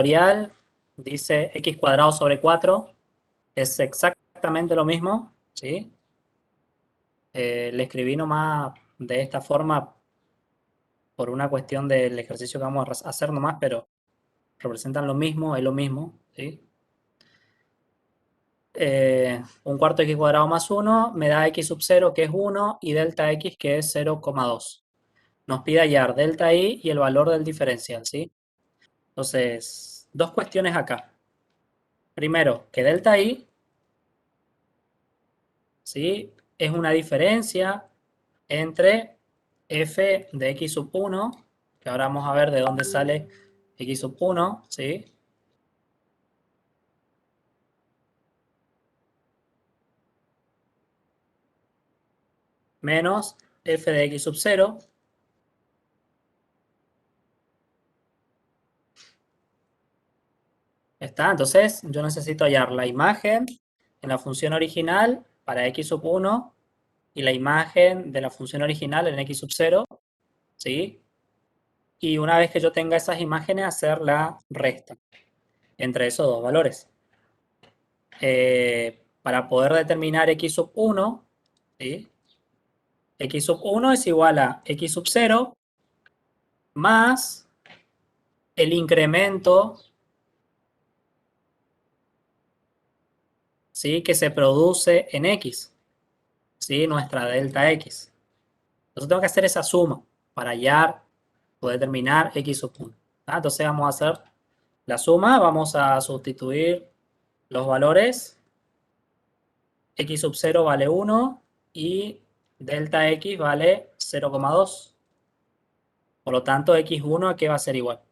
factorial dice x cuadrado sobre 4. Es exactamente lo mismo, ¿sí? Le escribí nomás de esta forma por una cuestión del ejercicio que vamos a hacer nomás, pero representan lo mismo, es lo mismo, ¿sí? Un cuarto de x cuadrado más 1 me da x sub 0, que es 1, y delta x, que es 0,2. Nos pide hallar delta y el valor del diferencial, ¿sí? Entonces, dos cuestiones acá. Primero, que delta y, ¿sí? Es una diferencia entre f de x sub 1, que ahora vamos a ver de dónde sale x sub 1, ¿sí? Menos f de x sub 0. ¿Está? Entonces yo necesito hallar la imagen en la función original para x sub 1 y la imagen de la función original en x sub 0, ¿sí? Y una vez que yo tenga esas imágenes, hacer la resta entre esos dos valores. Para poder determinar x sub 1, ¿sí? X sub 1 es igual a x sub 0 más el incremento, ¿sí? Que se produce en x, ¿sí? Nuestra delta x. Entonces tengo que hacer esa suma para hallar o determinar x sub 1. Entonces vamos a hacer la suma, vamos a sustituir los valores. X sub 0 vale 1 y delta x vale 0,2. Por lo tanto, x1 ¿a qué va a ser igual?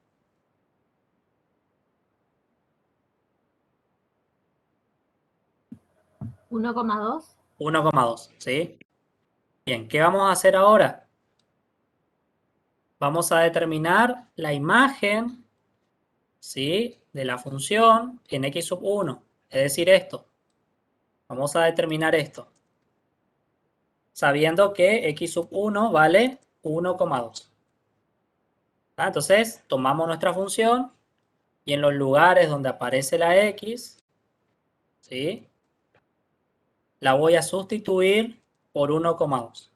1,2. 1,2, ¿sí? Bien, ¿qué vamos a hacer ahora? Vamos a determinar la imagen, ¿sí? De la función en x sub 1. Es decir, esto. Vamos a determinar esto. Sabiendo que x sub 1 vale 1,2. Entonces, tomamos nuestra función y en los lugares donde aparece la x, ¿sí? La voy a sustituir por 1,2.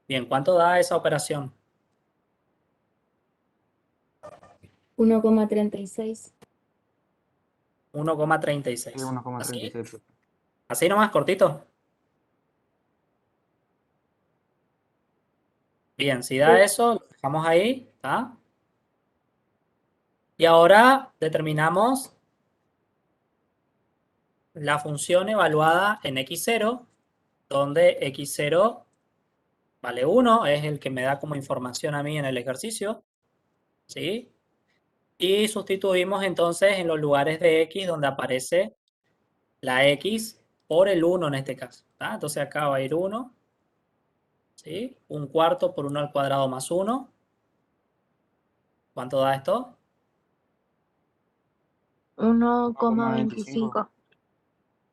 Bien, ¿cuánto da esa operación? 1,36. 1,36. Sí, 1,36. ¿Así? ¿Así nomás, cortito? Bien, si da eso, lo dejamos ahí, ¿está? Y ahora determinamos la función evaluada en x0, donde x0 vale 1, es el que me da como información a mí en el ejercicio, ¿sí? Y sustituimos entonces en los lugares de x donde aparece la x por el 1 en este caso. Entonces acá va a ir 1, ¿sí? Un cuarto por 1 al cuadrado más 1. ¿Cuánto da esto? 1,25.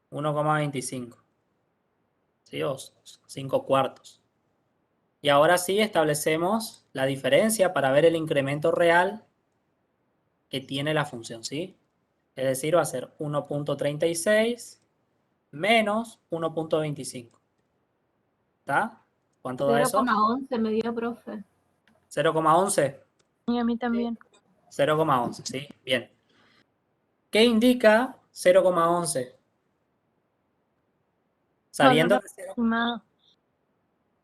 1,25. ¿Sí? O 5 cuartos. Y ahora sí establecemos la diferencia para ver el incremento real que tiene la función, ¿sí? Es decir, va a ser 1,36 menos 1,25. ¿Está? ¿Cuánto da eso? 0,11 me dio, profe. 0,11. Y a mí también. 0,11, ¿sí? Bien. ¿Qué indica 0,11? Sabiendo que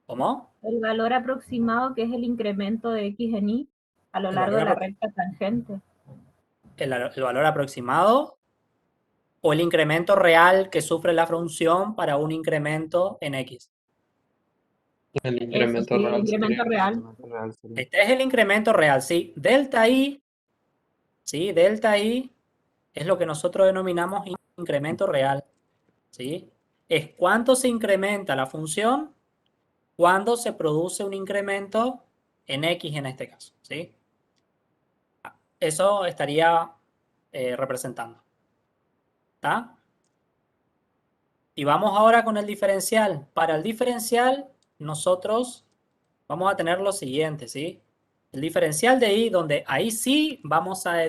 ¿Cómo? El valor aproximado, que es el incremento de x en y a lo largo de la recta tangente. El valor aproximado o el incremento real que sufre la función para un incremento en x. El incremento Eso, sí, real. el incremento real. Este es el incremento real, ¿sí? Delta I, ¿sí? Delta I es lo que nosotros denominamos incremento real, ¿sí? Es cuánto se incrementa la función cuando se produce un incremento en x en este caso, ¿sí? Eso estaría representando. ¿Está? Y vamos ahora con el diferencial. Para el diferencial, nosotros vamos a tener lo siguiente, ¿sí? El diferencial de y, donde ahí sí vamos a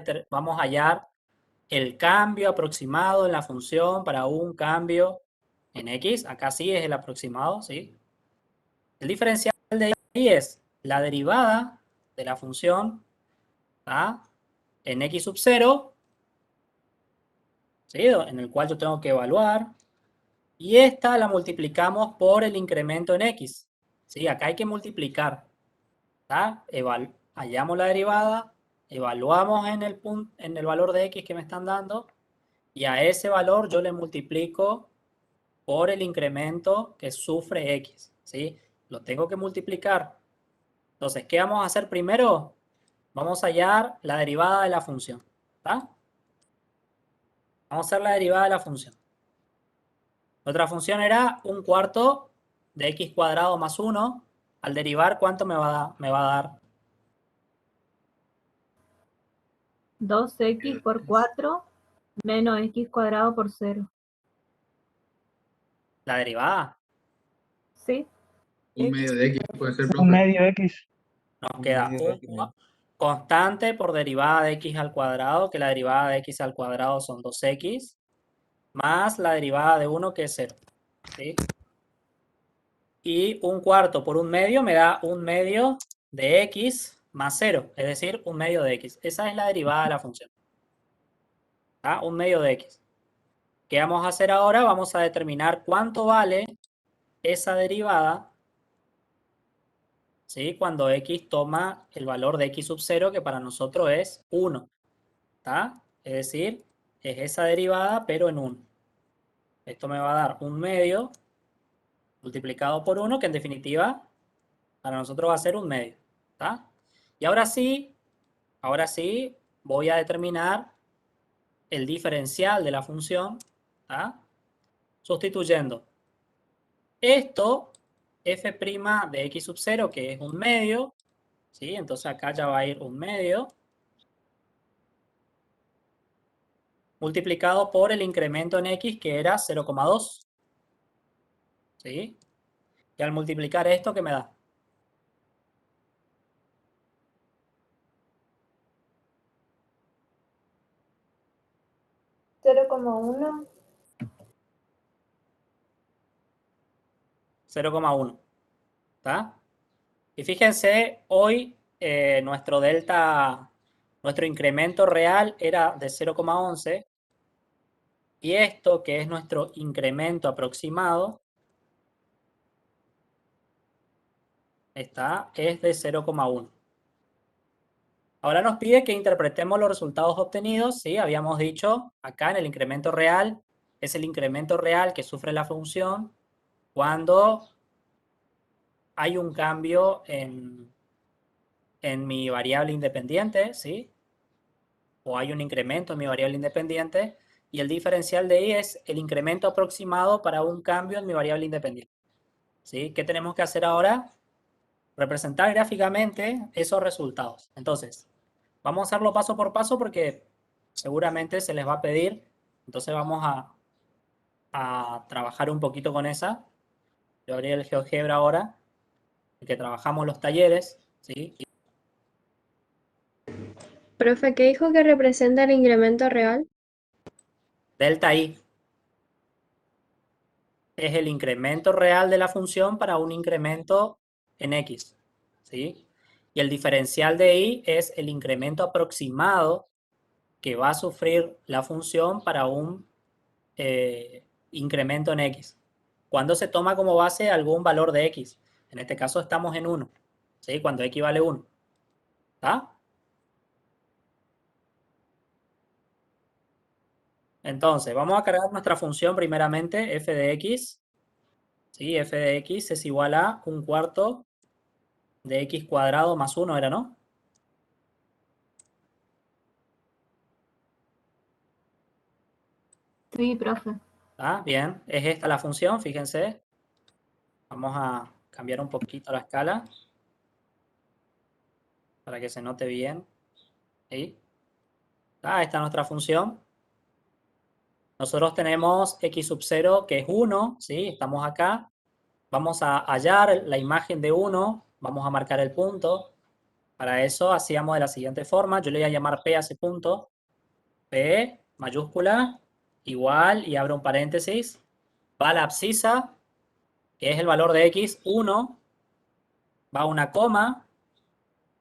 hallar el cambio aproximado en la función para un cambio en x. Acá sí es el aproximado, ¿sí? El diferencial de y es la derivada de la función, ¿tá?, en x sub 0, ¿sí?, en el cual yo tengo que evaluar. Y esta la multiplicamos por el incremento en x. ¿Sí? Acá hay que multiplicar. ¿Tá? Hallamos la derivada, evaluamos en el valor de x que me están dando, y a ese valor yo le multiplico por el incremento que sufre x. ¿Sí? Lo tengo que multiplicar. Entonces, ¿qué vamos a hacer primero? Vamos a hallar la derivada de la función. ¿Tá? Vamos a hacer la derivada de la función. Nuestra función era 1/4 de x cuadrado más 1. Al derivar, ¿cuánto me va a dar? 2x por 4 menos x cuadrado por 0. La derivada. ¿Sí? Un medio de X puede ser, Un profe. medio X. Nos queda un constante por derivada de x al cuadrado, que la derivada de x al cuadrado son 2x, más la derivada de 1, que es 0. ¿Sí? Y 1/4 por 1/2 me da 1/2 de x más 0, es decir, 1/2 de x. Esa es la derivada de la función. ¿Tá? 1/2 de x. ¿Qué vamos a hacer ahora? Vamos a determinar cuánto vale esa derivada, ¿sí?, cuando x toma el valor de x sub 0, que para nosotros es 1. ¿Tá? Es decir, es esa derivada, pero en 1. Esto me va a dar 1/2 multiplicado por 1, que en definitiva para nosotros va a ser 1/2. ¿Tá? Y ahora sí voy a determinar el diferencial de la función, ¿tá?, sustituyendo esto, f' de x sub 0, que es 1/2, ¿sí? Entonces acá ya va a ir 1/2, multiplicado por el incremento en x, que era 0,2. ¿Sí? Y al multiplicar esto, ¿qué me da? ¿0,1? 0,1. ¿Está? Y fíjense, hoy nuestro incremento real era de 0,11, y esto, que es nuestro incremento aproximado, es de 0,1. Ahora nos pide que interpretemos los resultados obtenidos. ¿Sí? Habíamos dicho acá en el incremento real, es el incremento real que sufre la función cuando hay un cambio en mi variable independiente, ¿sí?, o hay un incremento en mi variable independiente, y el diferencial de y es el incremento aproximado para un cambio en mi variable independiente. ¿Sí? ¿Qué tenemos que hacer ahora? Representar gráficamente esos resultados. Entonces, vamos a hacerlo paso por paso porque seguramente se les va a pedir. Entonces vamos a trabajar un poquito con esa. Yo abrí el GeoGebra ahora, que trabajamos los talleres, ¿sí? Profe, ¿qué dijo que representa el incremento real? Delta I es el incremento real de la función para un incremento en X, ¿sí? Y el diferencial de I es el incremento aproximado que va a sufrir la función para un incremento en X. Cuando se toma como base algún valor de X. En este caso estamos en 1, ¿sí? Cuando X vale 1. ¿Está? Entonces, vamos a cargar nuestra función primeramente, f de x. ¿Sí? F de x es igual a 1/4 de x cuadrado más 1, ¿era, no? Sí, profe. ¿Ah? Bien, es esta la función, fíjense. Vamos a cambiar un poquito la escala para que se note bien. ¿Sí? Esta es nuestra función. Nosotros tenemos x sub 0, que es 1, ¿sí? Estamos acá. Vamos a hallar la imagen de 1, vamos a marcar el punto. Para eso hacíamos de la siguiente forma. Yo le voy a llamar P a ese punto. P mayúscula igual y abro un paréntesis. Va la abscisa, que es el valor de X, 1. Va una coma.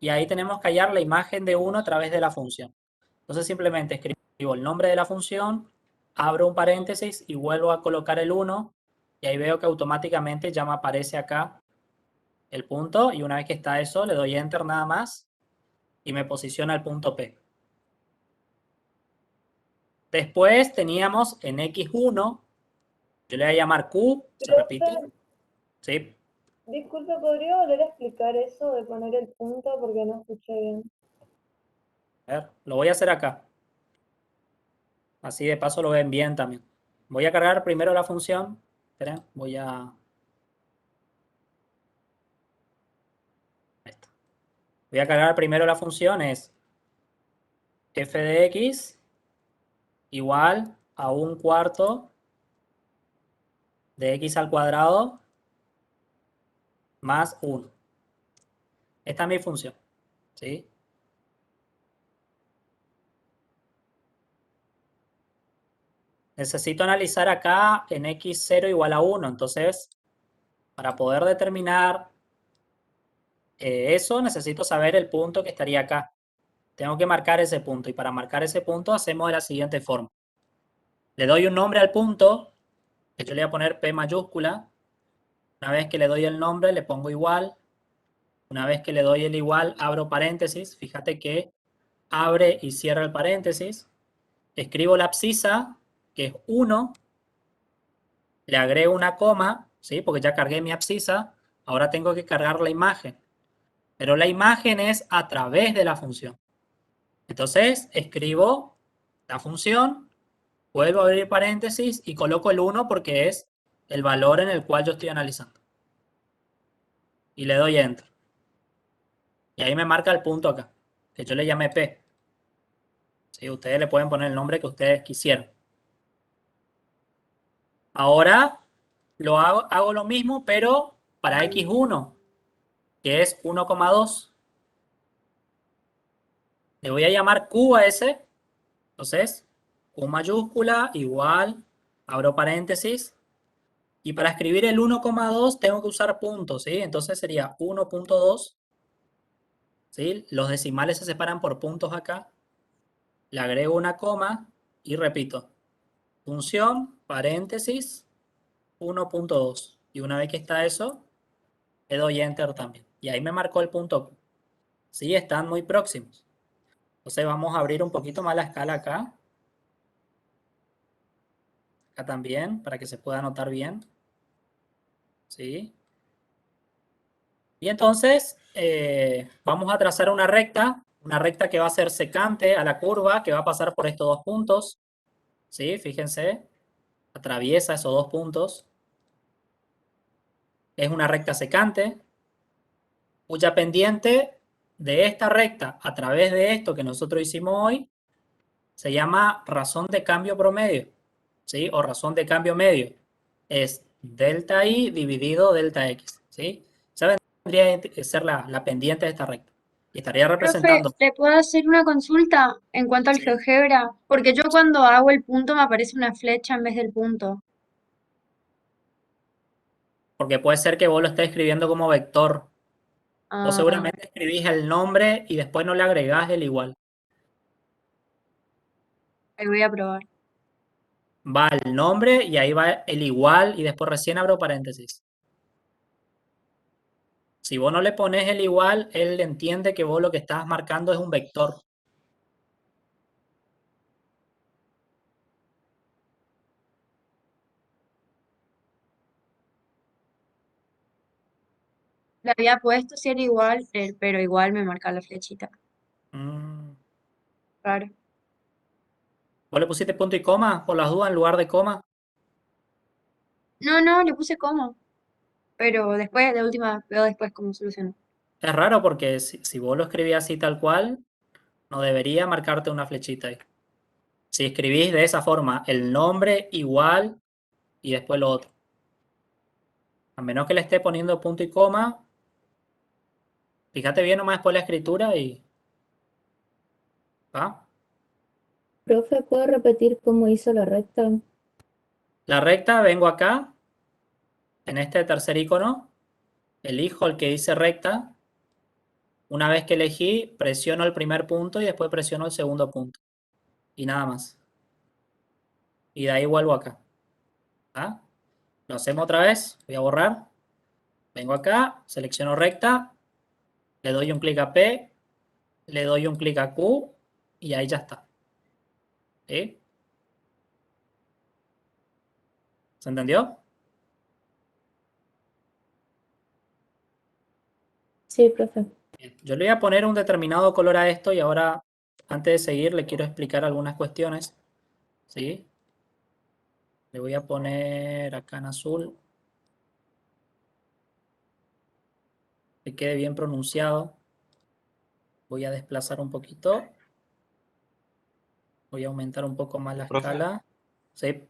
Y ahí tenemos que hallar la imagen de 1 a través de la función. Entonces simplemente escribo el nombre de la función, abro un paréntesis y vuelvo a colocar el 1. Y ahí veo que automáticamente ya me aparece acá el punto. Y una vez que está eso, le doy Enter nada más. Y me posiciona el punto P. Después teníamos en X1, yo le voy a llamar Q, se repite. Sí, Disculpe, ¿podría volver a explicar eso de poner el punto porque no escuché bien? a ver, lo voy a hacer acá. Así de paso lo ven bien también. Voy a cargar primero la función. Esperen, voy a... Ahí está. Voy a cargar primero la función, es f de x igual a 1/4 de x al cuadrado más 1. Esta es mi función, ¿sí? Necesito analizar acá en x0 igual a 1. Entonces, para poder determinar eso, necesito saber el punto que estaría acá. Tengo que marcar ese punto. Y para marcar ese punto hacemos de la siguiente forma. Le doy un nombre al punto, que yo le voy a poner P mayúscula. Una vez que le doy el nombre, le pongo igual. Una vez que le doy el igual, abro paréntesis. Fíjate que abre y cierra el paréntesis. Escribo la abscisa, que es 1. Le agrego una coma, ¿sí? Porque ya cargué mi abscisa. Ahora tengo que cargar la imagen. Pero la imagen es a través de la función. Entonces, escribo la función, vuelvo a abrir paréntesis y coloco el 1 porque es el valor en el cual yo estoy analizando. Y le doy Enter. Y ahí me marca el punto acá, que yo le llamé P. ¿Sí? Ustedes le pueden poner el nombre que ustedes quisieran. Ahora hago lo mismo, pero para X1, que es 1,2. Le voy a llamar Q a ese. Entonces, Q mayúscula igual, abro paréntesis. Y para escribir el 1,2 tengo que usar puntos, ¿sí? Entonces sería 1.2, ¿sí? Los decimales se separan por puntos acá. Le agrego una coma y repito. Función, paréntesis, 1.2. Y una vez que está eso, le doy Enter también. Y ahí me marcó el punto Q. Sí, están muy próximos. Entonces vamos a abrir un poquito más la escala acá. Acá también, para que se pueda notar bien. ¿Sí? Y entonces vamos a trazar una recta que va a ser secante a la curva, que va a pasar por estos dos puntos. ¿Sí? Fíjense, atraviesa esos dos puntos. Es una recta secante, cuya pendiente de esta recta a través de esto que nosotros hicimos hoy se llama razón de cambio promedio, ¿sí? O razón de cambio medio. Es delta i dividido delta x, ¿sí? Esa vendría a ser la pendiente de esta recta. Y estaría Profe, representando. ¿le puedo hacer una consulta en cuanto al Sí. GeoGebra? Porque yo cuando hago el punto me aparece una flecha en vez del punto. Porque puede ser que vos lo estés escribiendo como vector. Vos Ah, seguramente escribís el nombre y después no le agregás el igual. ahí voy a probar. Va el nombre y ahí va el igual y después recién abro paréntesis. Si vos no le pones el igual, él entiende que vos lo que estás marcando es un vector. Le había puesto si era igual, pero igual me marca la flechita. Mm. Claro. ¿Vos le pusiste punto y coma por las dudas en lugar de coma? No, no, le puse como. Pero después, de última, veo después cómo soluciono. Es raro porque si vos lo escribís así tal cual, no debería marcarte una flechita ahí. Si escribís de esa forma, el nombre igual y después lo otro. A menos que le esté poniendo punto y coma, Fíjate bien nomás después la escritura y... ¿va? Profe, ¿puedo repetir cómo hizo la recta? La recta, vengo acá, en este tercer icono, elijo el que dice recta. Una vez que elegí, presiono el primer punto y después presiono el segundo punto. Y nada más. Y de ahí vuelvo acá. ¿Ah? Lo hacemos otra vez. Voy a borrar. Vengo acá, selecciono recta, le doy un clic a P, le doy un clic a Q y ahí ya está. ¿Sí? ¿Se entendió? Sí, profe. Bien. Yo le voy a poner un determinado color a esto y ahora, antes de seguir, le quiero explicar algunas cuestiones. ¿Sí? Le voy a poner acá en azul. Que quede bien pronunciado. Voy a desplazar un poquito. Voy a aumentar un poco más la Profe, escala. Sí.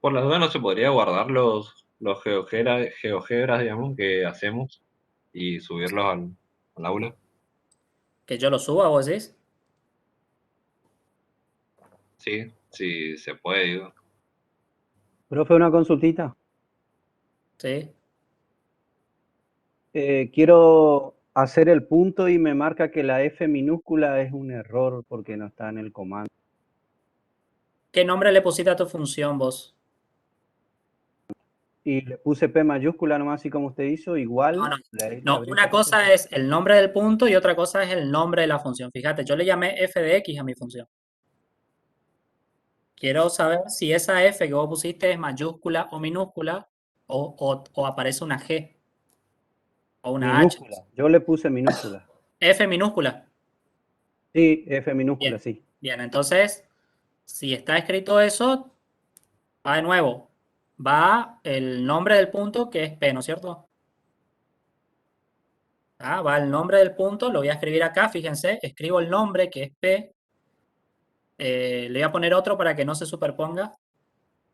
por las dudas no se podría guardar los GeoGebras, digamos, que hacemos y subirlos al aula. Que yo lo suba, vos decís. Sí, sí se puede, digo. Profe, una consultita. Sí. Quiero hacer el punto y me marca que la F minúscula es un error porque no está en el comando. ¿Qué nombre le pusiste a tu función vos? Y le puse P mayúscula nomás así como usted hizo, igual. No, no. Le No, abrí una paréntesis. cosa es el nombre del punto y otra cosa es el nombre de la función. Fíjate, yo le llamé f de x a mi función. Quiero saber si esa f que vos pusiste es mayúscula o minúscula o aparece una G o una H. Minúscula. Yo le puse minúscula. F minúscula. Sí, F minúscula, Bien, sí. bien. Entonces, si está escrito eso, va de nuevo. Va el nombre del punto que es P, ¿no es cierto? Ah, va el nombre del punto, lo voy a escribir acá, fíjense, escribo el nombre que es P, le voy a poner otro para que no se superponga,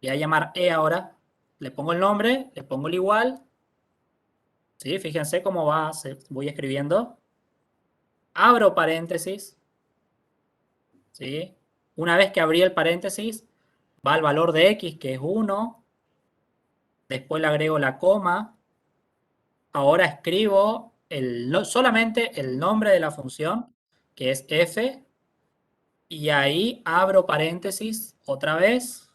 voy a llamar E ahora, le pongo el nombre, le pongo el igual, ¿sí? Fíjense cómo va, voy escribiendo, abro paréntesis, ¿sí? Una vez que abrí el paréntesis, va el valor de X que es 1, después le agrego la coma, ahora escribo solamente el nombre de la función, que es F, y ahí abro paréntesis otra vez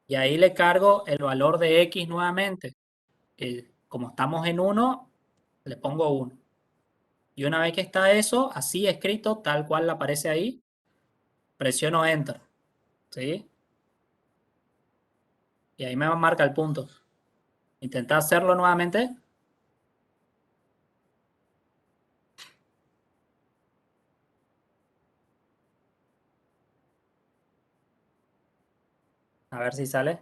y ahí le cargo el valor de x nuevamente. Como estamos en 1, le pongo 1. Y una vez que está eso, así escrito, tal cual aparece ahí, presiono Enter. ¿Sí? Y ahí me marca el punto. Intenta hacerlo nuevamente. A ver si sale.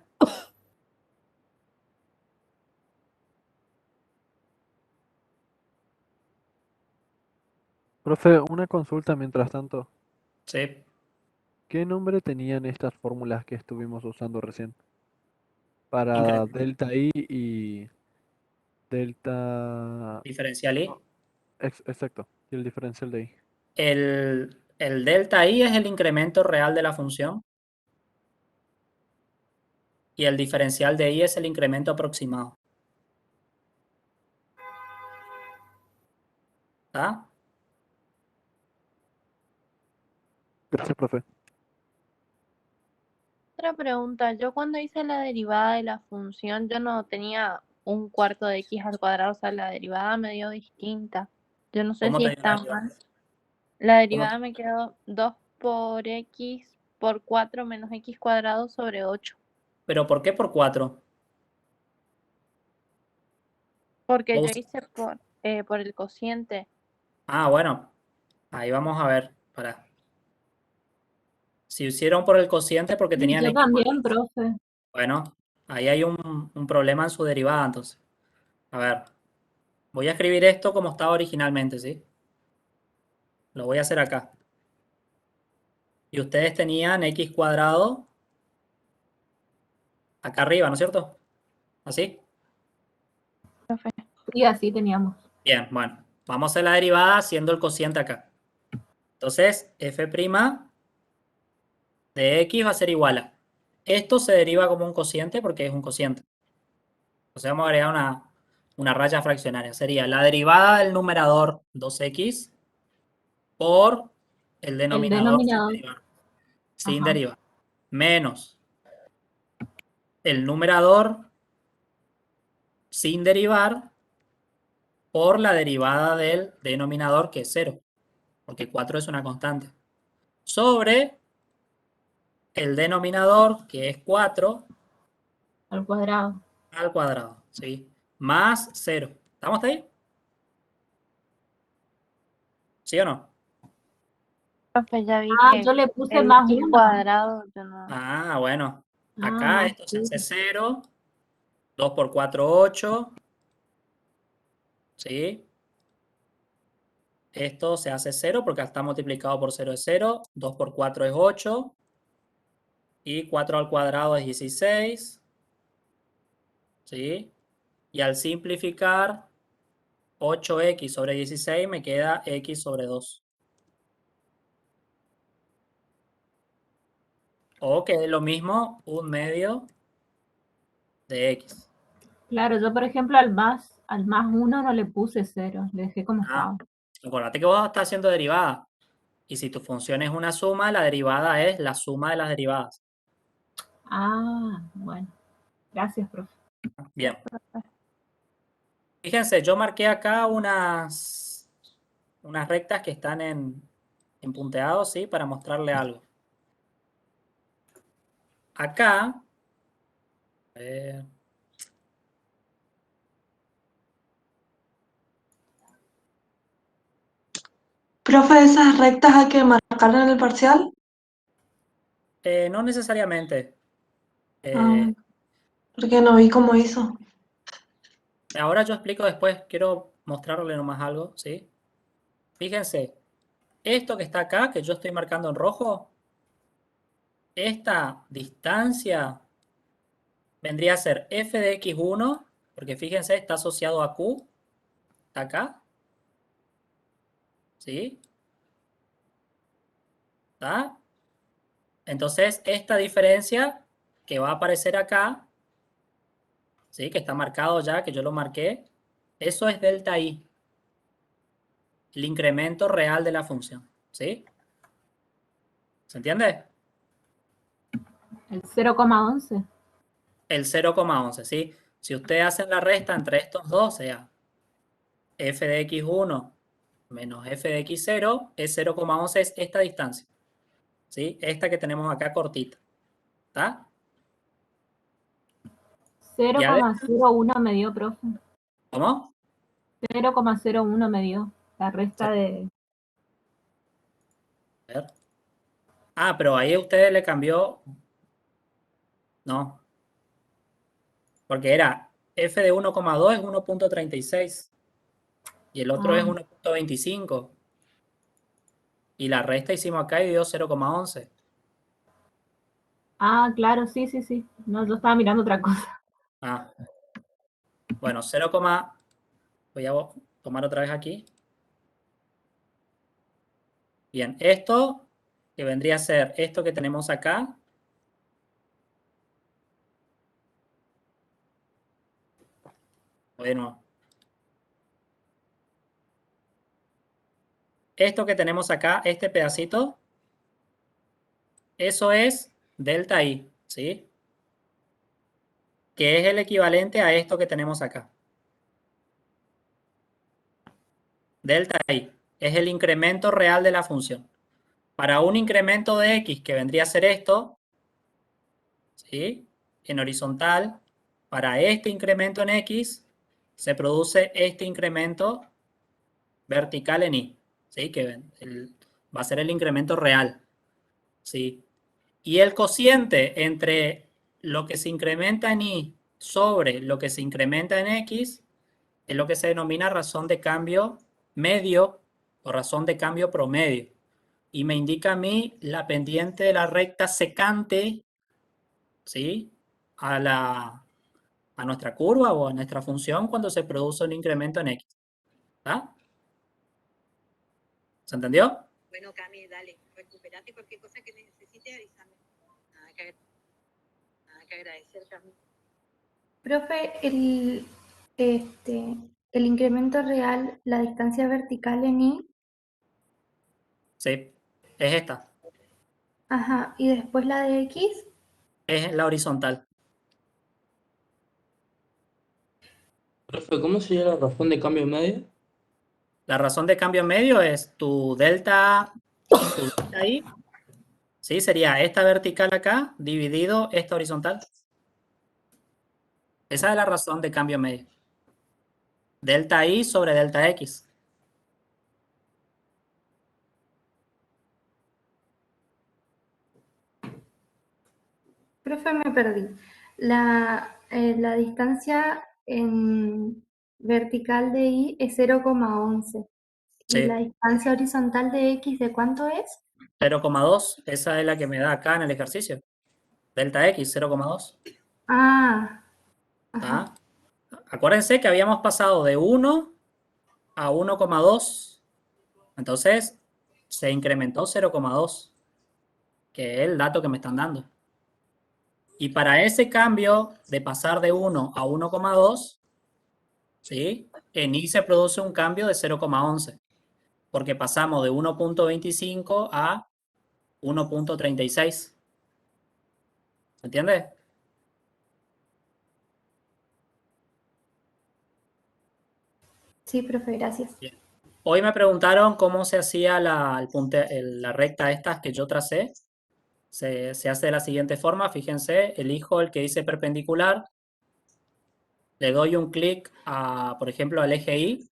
Profe, una consulta mientras tanto. Sí. ¿Qué nombre tenían estas fórmulas que estuvimos usando recién? Para Incremento. delta I y delta... Diferencial y. Exacto, y el diferencial de I. El delta i es el incremento real de la función. Y el diferencial de i es el incremento aproximado. ¿Está? Gracias, profe. Otra pregunta, yo cuando hice la derivada de la función, yo no tenía un cuarto de x al cuadrado, o sea, la derivada me dio distinta. Yo no sé ¿Cómo si te dio la está derivada? mal. La ¿Cómo derivada me quedó 2 por x por 4 menos x cuadrado sobre 8. ¿Pero por qué por 4? Porque yo hice por el cociente. Ah, bueno, ahí vamos a ver. Para. Si hicieron por el cociente porque tenían Yo x también, cuadrado. profe. Bueno, ahí hay un problema en su derivada, entonces. A ver, voy a escribir esto como estaba originalmente, ¿sí? Lo voy a hacer acá. Y ustedes tenían x cuadrado acá arriba, ¿no es cierto? ¿Así? Sí, así teníamos. Bien, bueno. Vamos a hacer la derivada haciendo el cociente acá. Entonces, f' de x va a ser igual a... Esto se deriva como un cociente porque es un cociente. Entonces vamos a agregar una raya fraccionaria. Sería la derivada del numerador 2x por el denominador denominador. sin Ajá. derivar. Menos el numerador sin derivar por la derivada del denominador, que es 0, porque 4 es una constante, sobre el denominador, que es 4, Al cuadrado. al cuadrado, ¿sí? Más 0. ¿Estamos hasta ahí? ¿Sí o no? Profe, ya vi Ah, que yo le puse el más x uno. cuadrado, yo no. Ah, bueno. Ah, Acá más esto se hace uno. 0. 2 por 4, 8. ¿Sí? Esto se hace 0 porque está multiplicado por 0 es 0. 2 por 4 es 8. Y 4 al cuadrado es 16. ¿Sí? Y al simplificar, 8x sobre 16 me queda x sobre 2. O que es lo mismo, 1/2 de x. Claro, yo por ejemplo al más uno no le puse 0, le dejé como estaba. Acuérdate que vos estás haciendo derivada. Y si tu función es una suma, la derivada es la suma de las derivadas. Ah, bueno. Gracias, profe. Bien. Fíjense, yo marqué acá unas rectas que están en punteado, ¿sí? Para mostrarle algo. Acá, a ver, Profe, ¿esas rectas hay que marcar en el parcial? no necesariamente. Porque no vi cómo hizo. Ahora yo explico después, quiero mostrarle nomás algo, ¿sí? Fíjense, esto que está acá, que yo estoy marcando en rojo, esta distancia vendría a ser f de x1, porque fíjense, está asociado a q, está acá, ¿sí? ¿Está? Entonces, esta diferencia que va a aparecer acá, ¿sí? Que está marcado ya, que yo lo marqué, eso es delta i, el incremento real de la función, ¿sí? ¿Se entiende? El 0,11. El 0,11, ¿sí? Si ustedes hacen la resta entre estos dos, o sea, f de x1 menos f de x0, es 0,11, es esta distancia, ¿sí? Esta que tenemos acá cortita, ¿está? Y además, 0,01 me dio, profe. ¿cómo? 0,01 me dio. La resta de... A ver. Ah, pero ahí usted le cambió, no, porque era f de 1,2 es 1,36 y el otro es 1,25 y la resta hicimos acá y dio 0,11. Ah, claro, sí, sí, sí. No, yo estaba mirando otra cosa. Ah, bueno, voy a tomar otra vez aquí. Bien, esto que vendría a ser esto que tenemos acá. Bueno, esto que tenemos acá, este pedacito, eso es delta i, ¿sí? Que es el equivalente a esto que tenemos acá. Delta i es el incremento real de la función. Para un incremento de x que vendría a ser esto, ¿sí? En horizontal, para este incremento en x, se produce este incremento vertical en y, ¿sí? Que va a ser el incremento real, ¿sí? Y el cociente entre lo que se incrementa en y sobre lo que se incrementa en x es lo que se denomina razón de cambio medio o razón de cambio promedio. Y me indica a mí la pendiente de la recta secante, ¿sí? A nuestra curva o a nuestra función cuando se produce un incremento en x. ¿Está? ¿Se entendió? Bueno, Cami, dale, recuperate cualquier cosa que necesites, avísame. Nada que agradecer, Cami. Profe, el incremento real, la distancia vertical en I, Sí, es esta. ajá, y después la de X, Es la horizontal. Profe, ¿cómo sería la razón de cambio medio? La razón de cambio medio es tu delta I, ¿sí? Sería esta vertical acá dividido esta horizontal. Esa es la razón de cambio medio. Delta I sobre delta X. profe, me perdí. La distancia en vertical de I es 0,11. ¿Y Sí, la distancia horizontal de X de cuánto es? 0,2. Esa es la que me da acá en el ejercicio. Delta X, 0,2. Ah, ajá. ¿Tá? Acuérdense que habíamos pasado de 1 a 1,2. Entonces, se incrementó 0,2, que es el dato que me están dando. Y para ese cambio de pasar de 1 a 1,2, ¿sí? En I se produce un cambio de 0,11, porque pasamos de 1,25 a 1,36. ¿Se entiende? Sí, profe, gracias. Bien. Hoy me preguntaron cómo se hacía la recta estas que yo tracé. Se hace de la siguiente forma, fíjense, elijo el que dice perpendicular, le doy un clic, por ejemplo, al eje Y,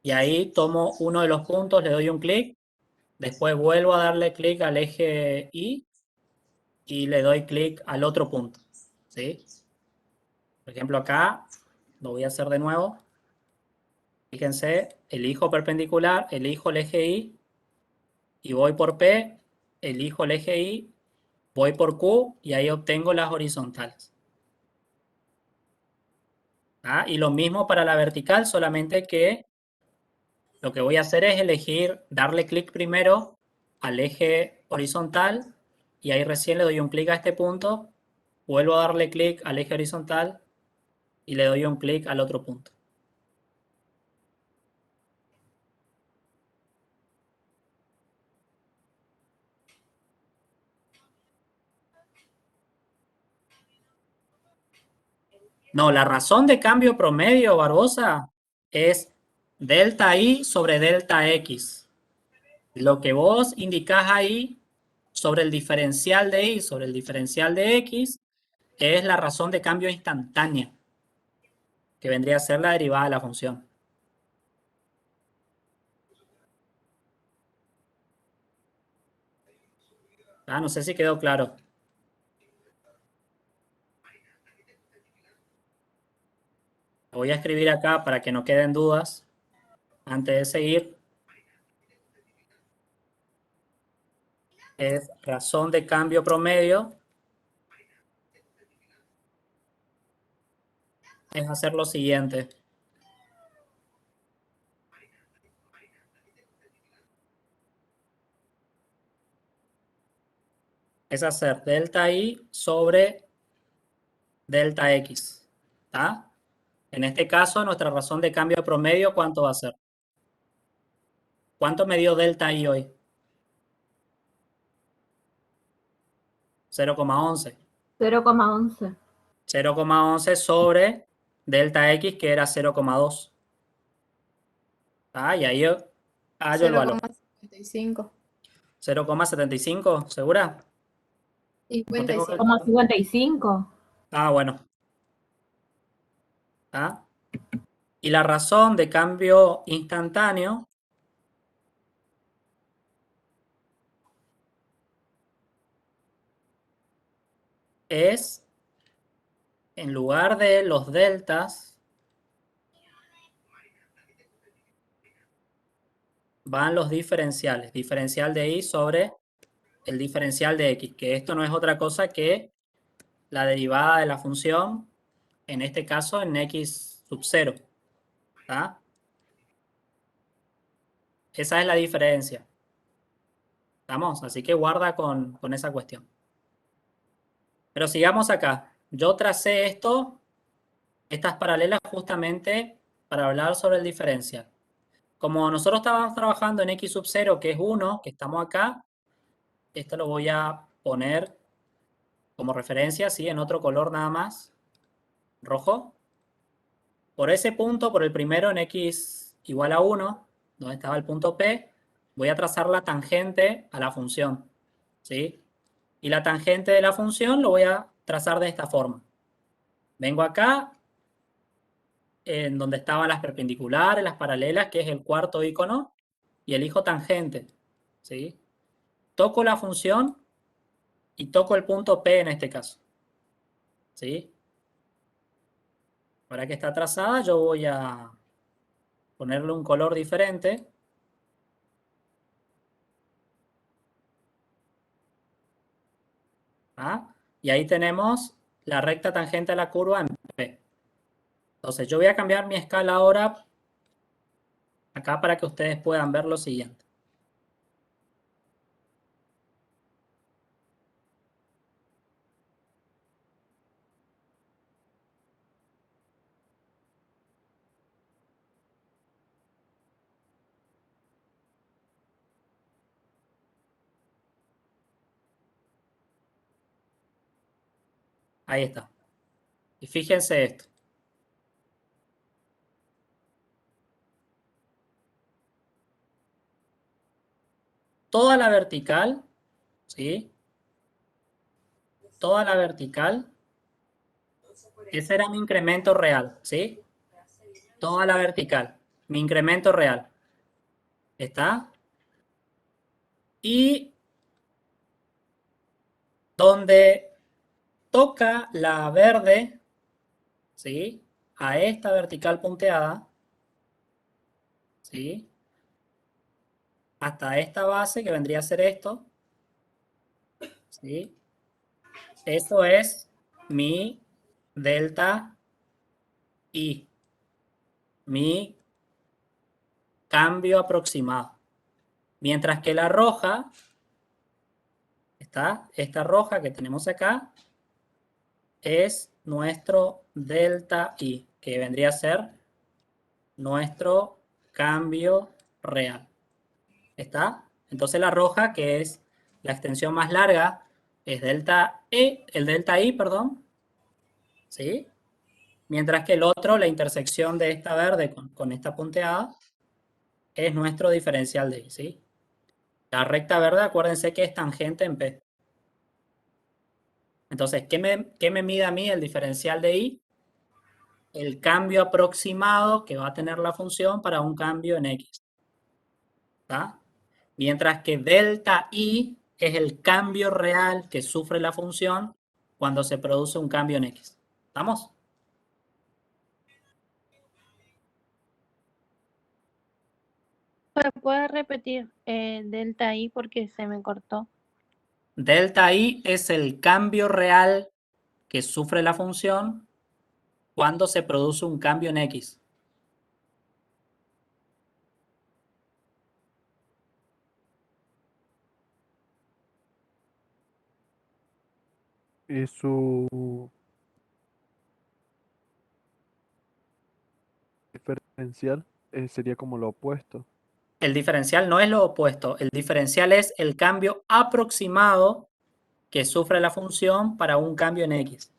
y ahí tomo uno de los puntos, le doy un clic, después vuelvo a darle clic al eje Y y le doy clic al otro punto, ¿sí? Por ejemplo, acá lo voy a hacer de nuevo. Fíjense, elijo perpendicular, elijo el eje y voy por P, elijo el eje Y, voy por Q y ahí obtengo las horizontales. ¿Ah? Y lo mismo para la vertical, solamente que lo que voy a hacer es elegir, darle clic primero al eje horizontal y ahí recién le doy un clic a este punto, vuelvo a darle clic al eje horizontal y le doy un clic al otro punto. No, la razón de cambio promedio, Barbosa, es delta I sobre delta X. Lo que vos indicás ahí sobre el diferencial de Y sobre el diferencial de X es la razón de cambio instantánea, que vendría a ser la derivada de la función. No sé si quedó claro. Lo voy a escribir acá para que no queden dudas antes de seguir. Es razón de cambio promedio. Es hacer lo siguiente. Es hacer delta I sobre delta X. ¿Está? En este caso, nuestra razón de cambio promedio, ¿cuánto va a ser? ¿Cuánto me dio delta I hoy? 0,11. 0,11. 0,11 sobre delta X, que era 0,2. Y ahí hallo el valor. 0,55. 0,75, ¿segura? No tengo 55. bueno. Y la razón de cambio instantáneo es, en lugar de los deltas, van los diferenciales. Diferencial de Y sobre el diferencial de X, que esto no es otra cosa que la derivada de la función, en este caso en X sub 0. Esa es la diferencia. ¿Estamos? Así que guarda con esa cuestión. Pero sigamos acá. Yo tracé estas paralelas justamente para hablar sobre el diferencial. Como nosotros estábamos trabajando en x sub 0, que es 1, que estamos acá, esto lo voy a poner como referencia, ¿sí? En otro color nada más, rojo. Por ese punto, por el primero en x igual a 1, donde estaba el punto P, voy a trazar la tangente a la función, ¿sí? Y la tangente de la función lo voy a trazar de esta forma. Vengo acá, en donde estaban las perpendiculares, las paralelas, que es el cuarto icono, y elijo tangente, ¿sí? Toco la función y toco el punto P en este caso, ¿sí? Ahora que está trazada, yo voy a ponerle un color diferente. ¿Ah? Y ahí tenemos la recta tangente a la curva en P. Entonces yo voy a cambiar mi escala ahora acá para que ustedes puedan ver lo siguiente. Ahí está. Y fíjense esto. Toda la vertical, ¿sí? Toda la vertical, ese era mi incremento real, ¿sí? Toda la vertical, mi incremento real. ¿Está? Y donde toca la verde, ¿sí? A esta vertical punteada, ¿sí? Hasta esta base, que vendría a ser esto, ¿sí? Eso es mi delta I, mi cambio aproximado. Mientras que la roja, esta roja que tenemos acá, es nuestro delta I, que vendría a ser nuestro cambio real. ¿Está? Entonces la roja, que es la extensión más larga, es delta E, el delta I, perdón, ¿sí? Mientras que el otro, la intersección de esta verde con esta punteada, es nuestro diferencial de I, ¿sí? La recta verde, acuérdense que es tangente en P. Entonces, ¿qué me mide a mí el diferencial de I? El cambio aproximado que va a tener la función para un cambio en X. ¿Está? Mientras que delta I es el cambio real que sufre la función cuando se produce un cambio en X. ¿Estamos? ¿Puede repetir delta I porque se me cortó? Delta I es el cambio real que sufre la función cuando se produce un cambio en X. Y su diferencial sería como lo opuesto. El diferencial no es lo opuesto. El diferencial es el cambio aproximado que sufre la función para un cambio en X.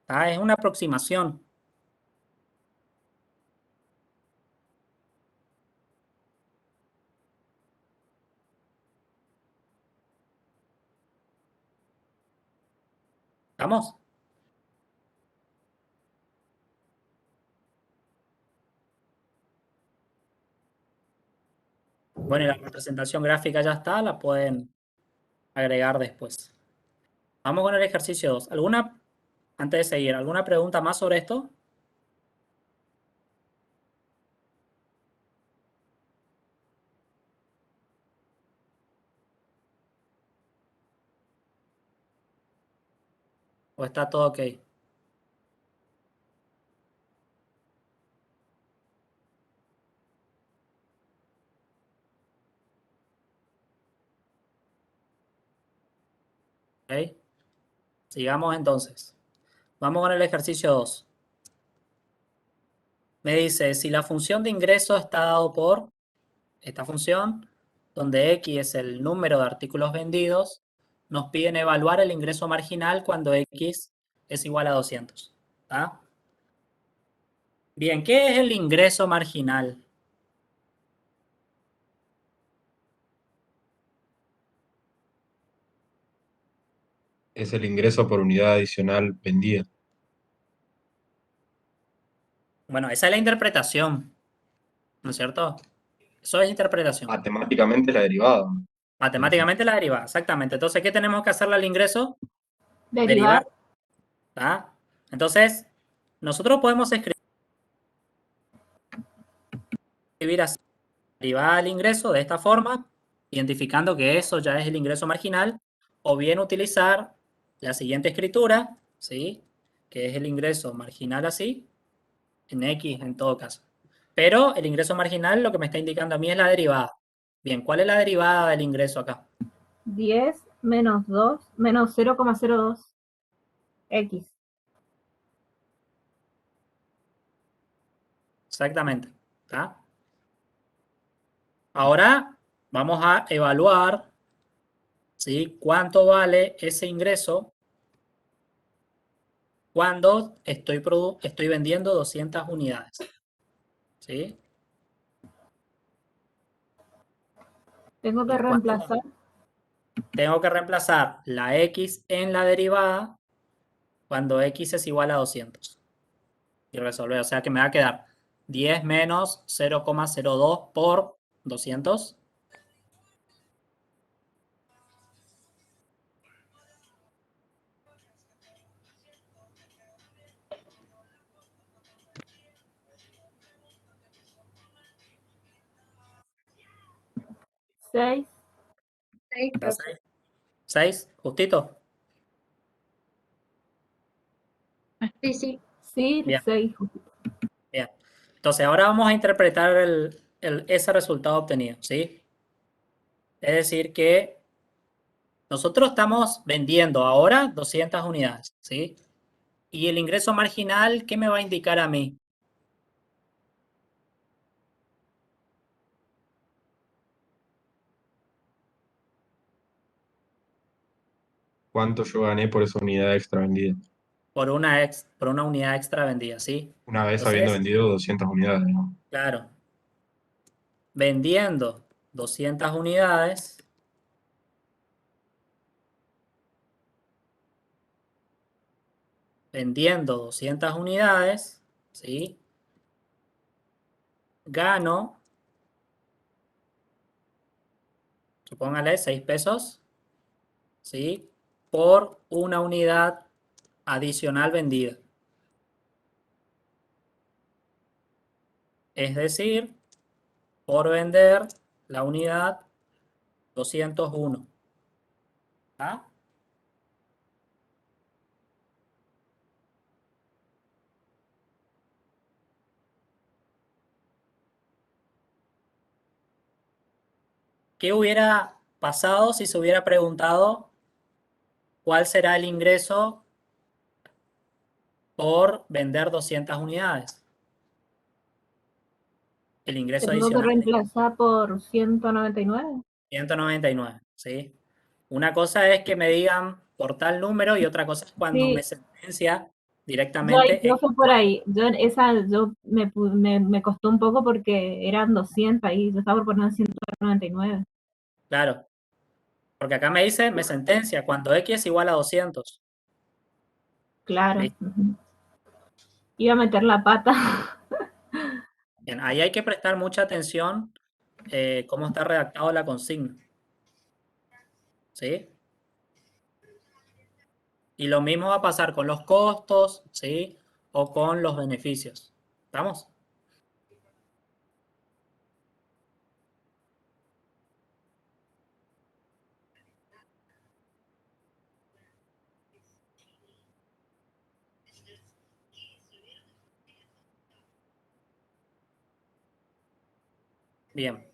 ¿Está? Es una aproximación. ¿Estamos? Bueno, y la representación gráfica ya está, la pueden agregar después. Vamos con el ejercicio 2. Antes de seguir, ¿alguna pregunta más sobre esto? ¿O está todo ok? ¿Ok? Sigamos entonces. Vamos con el ejercicio 2. Me dice, si la función de ingreso está dado por esta función, donde X es el número de artículos vendidos, nos piden evaluar el ingreso marginal cuando X es igual a 200. ¿Tá? Bien, ¿qué es el ingreso marginal? Es el ingreso por unidad adicional vendida. Bueno, esa es la interpretación, ¿no es cierto? Eso es interpretación. Matemáticamente la derivada. Matemáticamente la derivada, exactamente. Entonces, ¿qué tenemos que hacerle al ingreso? Derivar. ¿Tá? Entonces, nosotros podemos escribir así, derivada del ingreso de esta forma, identificando que eso ya es el ingreso marginal, o bien utilizar la siguiente escritura, ¿sí? Que es el ingreso marginal así, en X en todo caso. Pero el ingreso marginal lo que me está indicando a mí es la derivada. Bien, ¿cuál es la derivada del ingreso acá? 10 menos 2 menos 0,02 X. Exactamente. ¿Tá? Ahora vamos a evaluar, ¿sí? Cuánto vale ese ingreso cuando estoy vendiendo 200 unidades. ¿Sí? Tengo que reemplazar. Tengo que reemplazar la X en la derivada cuando X es igual a 200. Y resolver, o sea que me va a quedar 10 menos 0,02 por 200. Seis. 6, justito. Sí, sí. Sí, Bien. 6. Bien. Entonces ahora vamos a interpretar ese resultado obtenido, ¿sí? Es decir que nosotros estamos vendiendo ahora 200 unidades, ¿sí? Y el ingreso marginal, ¿qué me va a indicar a mí? ¿Cuánto yo gané por esa unidad extra vendida? Por una unidad extra vendida, ¿sí? Una vez Entonces, habiendo vendido 200 unidades, ¿no? claro, vendiendo 200 unidades, ¿sí? Gano, supóngale 6 pesos, ¿sí? Por una unidad adicional vendida. Es decir, por vender la unidad 201. ¿Ah? ¿Qué hubiera pasado si se hubiera preguntado cuál será el ingreso por vender 200 unidades? El ingreso Tengo que adicional de reemplazar por 199. 199, ¿sí? Una cosa es que me digan por tal número y otra cosa es cuando me Sí, sentencia yo directamente. fui por ahí. Yo me costó un poco porque eran 200 y yo estaba por poner 199. Claro, porque acá me dice, me sentencia cuando X es igual a 200. Claro. ¿Listo? Iba a meter la pata. Bien, ahí hay que prestar mucha atención cómo está redactado la consigna. ¿Sí? Y lo mismo va a pasar con los costos, ¿sí? O con los beneficios. ¿Estamos? Bien.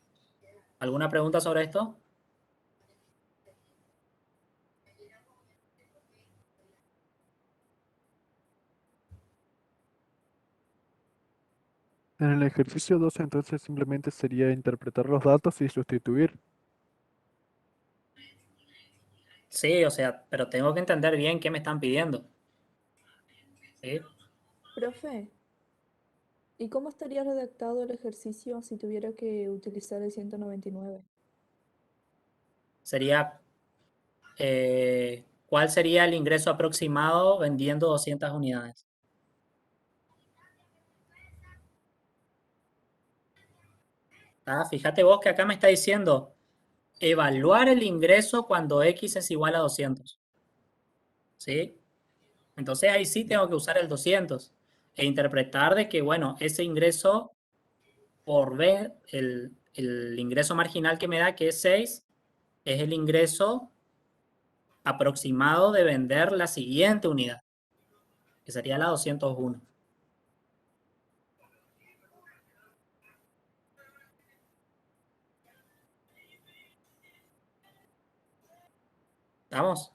¿Alguna pregunta sobre esto? En el ejercicio 12 entonces simplemente sería interpretar los datos y sustituir. Sí, o sea, pero tengo que entender bien qué me están pidiendo. ¿Sí? Profe, ¿y cómo estaría redactado el ejercicio si tuviera que utilizar el 199? Sería, ¿cuál sería el ingreso aproximado vendiendo 200 unidades? Ah, fíjate vos que acá me está diciendo evaluar el ingreso cuando X es igual a 200. ¿Sí? Entonces ahí sí tengo que usar el 200 e interpretar de que, bueno, ese ingreso por ver el ingreso marginal que me da, que es 6, es el ingreso aproximado de vender la siguiente unidad, que sería la 201. ¿Estamos?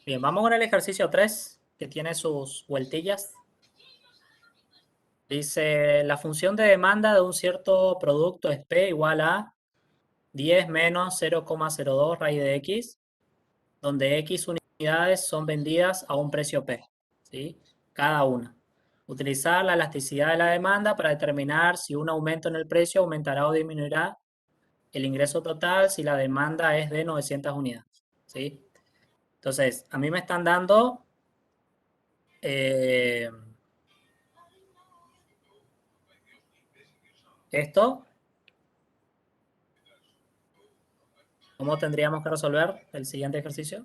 Bien, vamos con el ejercicio 3, que tiene sus vueltillas. Dice, la función de demanda de un cierto producto es P igual a 10 menos 0,02 raíz de X, donde X unidades son vendidas a un precio P, ¿sí? Cada una. Utilizar la elasticidad de la demanda para determinar si un aumento en el precio aumentará o disminuirá el ingreso total si la demanda es de 900 unidades, ¿sí? Entonces, a mí me están dando esto. ¿Cómo tendríamos que resolver el siguiente ejercicio?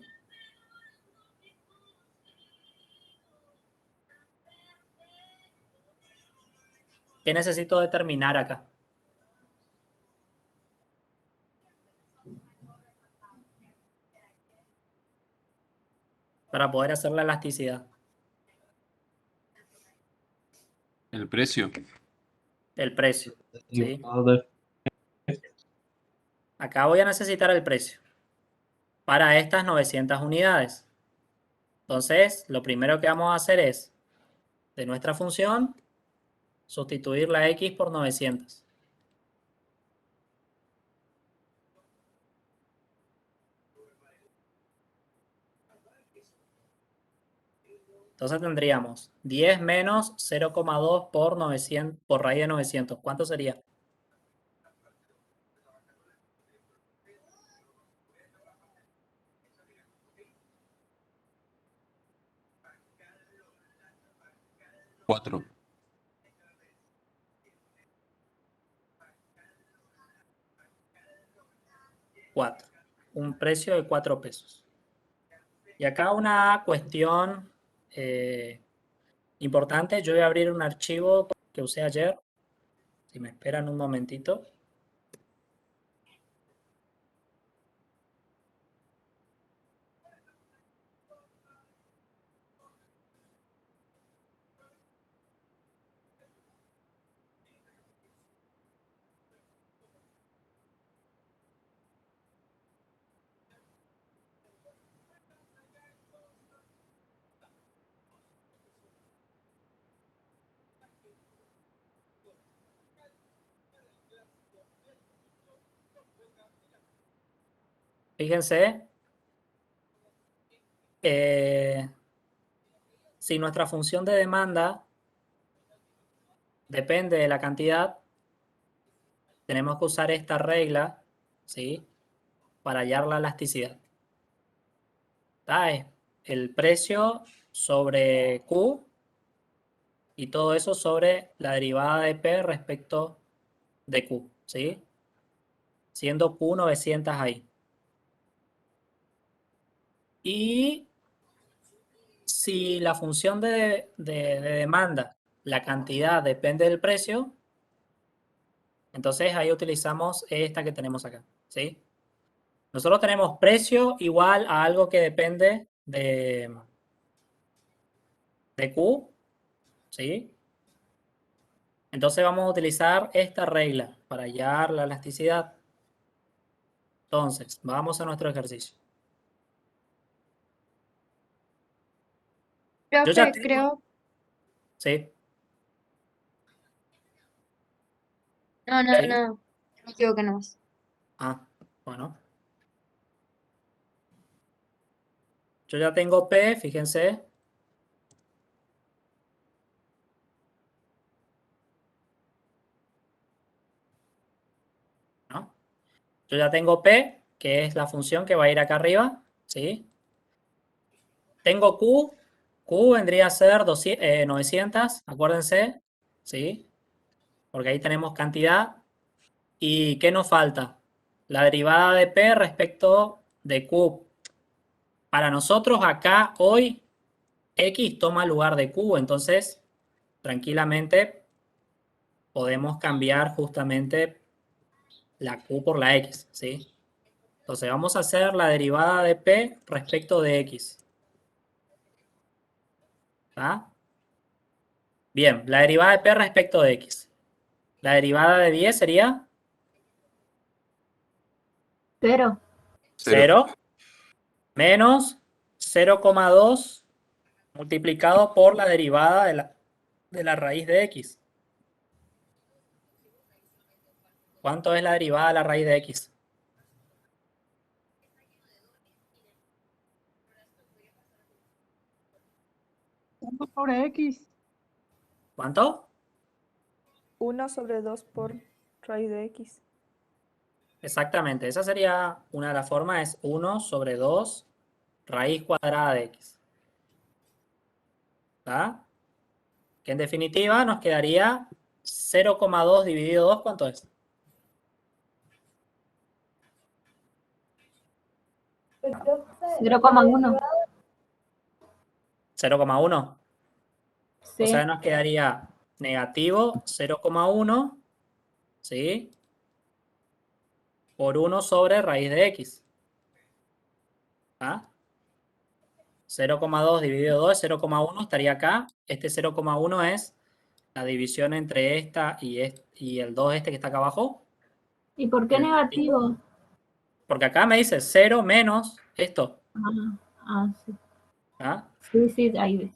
¿Qué necesito determinar acá? Para poder hacer la elasticidad. El precio. El precio, ¿sí? Acá voy a necesitar el precio para estas 900 unidades. Entonces, lo primero que vamos a hacer es, de nuestra función, sustituir la X por 900. Entonces tendríamos 10 menos 0,2 por 900, por raíz de 900. ¿Cuánto sería? Cuatro. 4. Un precio de 4 pesos. Y acá una cuestión importante. Yo voy a abrir un archivo que usé ayer. Si me esperan un momentito. Fíjense, si nuestra función de demanda depende de la cantidad, tenemos que usar esta regla, ¿sí? Para hallar la elasticidad. Es el precio sobre Q y todo eso sobre la derivada de P respecto de Q, ¿sí? Siendo Q 900 ahí. Y si la función de demanda, la cantidad depende del precio, entonces ahí utilizamos esta que tenemos acá, ¿sí? Nosotros tenemos precio igual a algo que depende de Q, ¿sí? Entonces vamos a utilizar esta regla para hallar la elasticidad. Entonces, vamos a nuestro ejercicio. Yo ya Profe, tengo... creo. Sí, No, no, sí. no. Me equivoqué nomás. Ah, bueno. Yo ya tengo P, fíjense. ¿No? Yo ya tengo P, que es la función que va a ir acá arriba, ¿sí? Tengo Q, Q vendría a ser 900, acuérdense, ¿sí? Porque ahí tenemos cantidad. ¿Y qué nos falta? La derivada de P respecto de Q. Para nosotros acá hoy, X toma lugar de Q, entonces tranquilamente podemos cambiar justamente la Q por la X, ¿sí? Entonces vamos a hacer la derivada de P respecto de X. ¿Está? Bien, la derivada de P respecto de X. La derivada de 10 sería 0. 0 menos 0,2 multiplicado por la derivada de la raíz de X. ¿Cuánto es la derivada de la raíz de X? Sobre X. ¿Cuánto? 1 sobre 2 por raíz de X. Exactamente, esa sería una de las formas, es 1 sobre 2 raíz cuadrada de X. ¿Está? Que en definitiva nos quedaría 0,2 dividido 2, ¿cuánto es? 0,1. 0,1. Sí. O sea, nos quedaría negativo 0,1, ¿sí? Por 1 sobre raíz de X. ¿Ah? 0,2 dividido 2 es 0,1, estaría acá. Este 0,1 es la división entre esta y el 2 este que está acá abajo. ¿Y por qué El negativo? Porque acá me dice 0 menos esto. Sí. ¿Ah? Sí, ahí ves.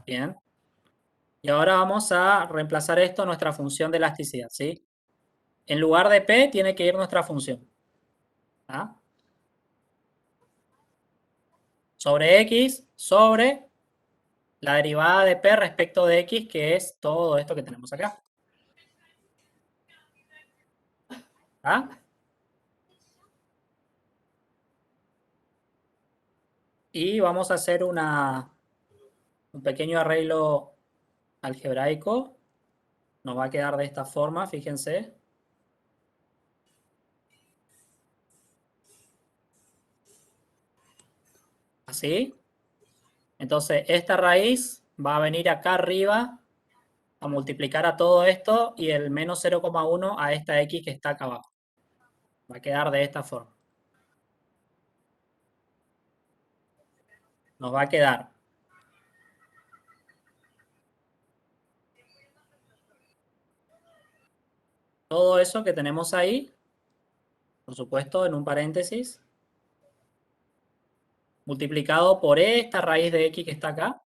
Bien. Y ahora vamos a reemplazar esto en nuestra función de elasticidad, ¿sí? En lugar de P tiene que ir nuestra función. ¿Ah? Sobre X, sobre la derivada de P respecto de X, que es todo esto que tenemos acá. ¿Ah? Y vamos a hacer un pequeño arreglo algebraico. Nos va a quedar de esta forma, fíjense. Así. Entonces, esta raíz va a venir acá arriba a multiplicar a todo esto y el menos 0,1 a esta X que está acá abajo. Va a quedar de esta forma. Nos va a quedar todo eso que tenemos ahí, por supuesto, en un paréntesis, multiplicado por esta raíz de X que está acá.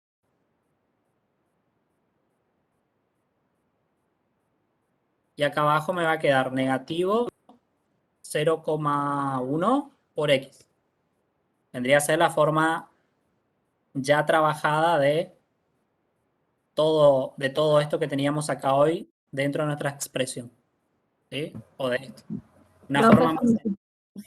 Y acá abajo me va a quedar negativo 0,1 por X. Vendría a ser la forma ya trabajada de todo esto que teníamos acá hoy dentro de nuestra expresión. ¿Sí? O de esto. Una Profe, forma más.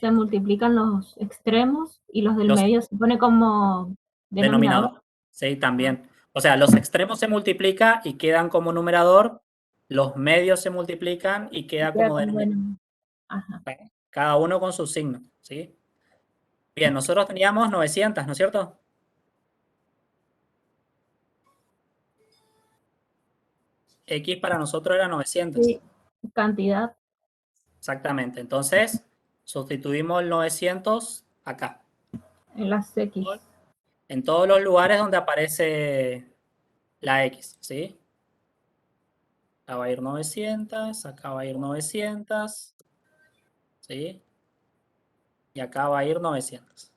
se multiplican los extremos y los del Los medio se pone como denominador. denominador. Sí, también. O sea, los extremos se multiplican y quedan como numerador, los medios se multiplican y queda Queda como como denominador. Ajá. Cada uno con su signo, ¿sí? Bien, nosotros teníamos 900, ¿no es cierto? X para nosotros era 900. Sí, cantidad. Exactamente. Entonces, sustituimos el 900 acá. En las X. En todos los lugares donde aparece la X, ¿sí? Acá va a ir 900, acá va a ir 900, ¿sí? Y acá va a ir 900.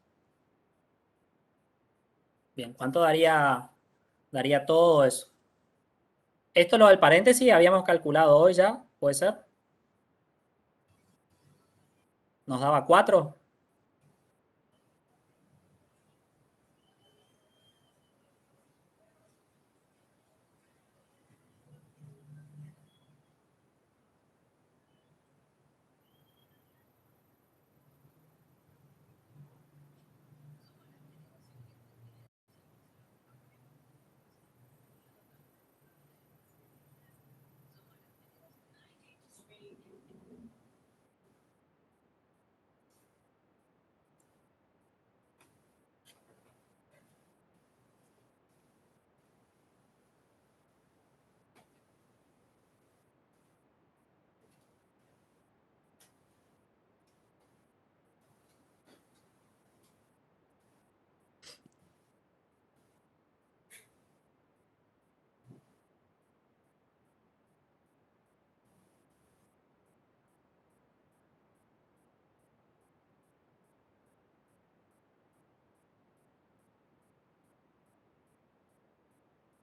Bien, ¿cuánto daría todo eso? Esto lo del paréntesis habíamos calculado hoy ya, ¿puede ser? Nos daba 4.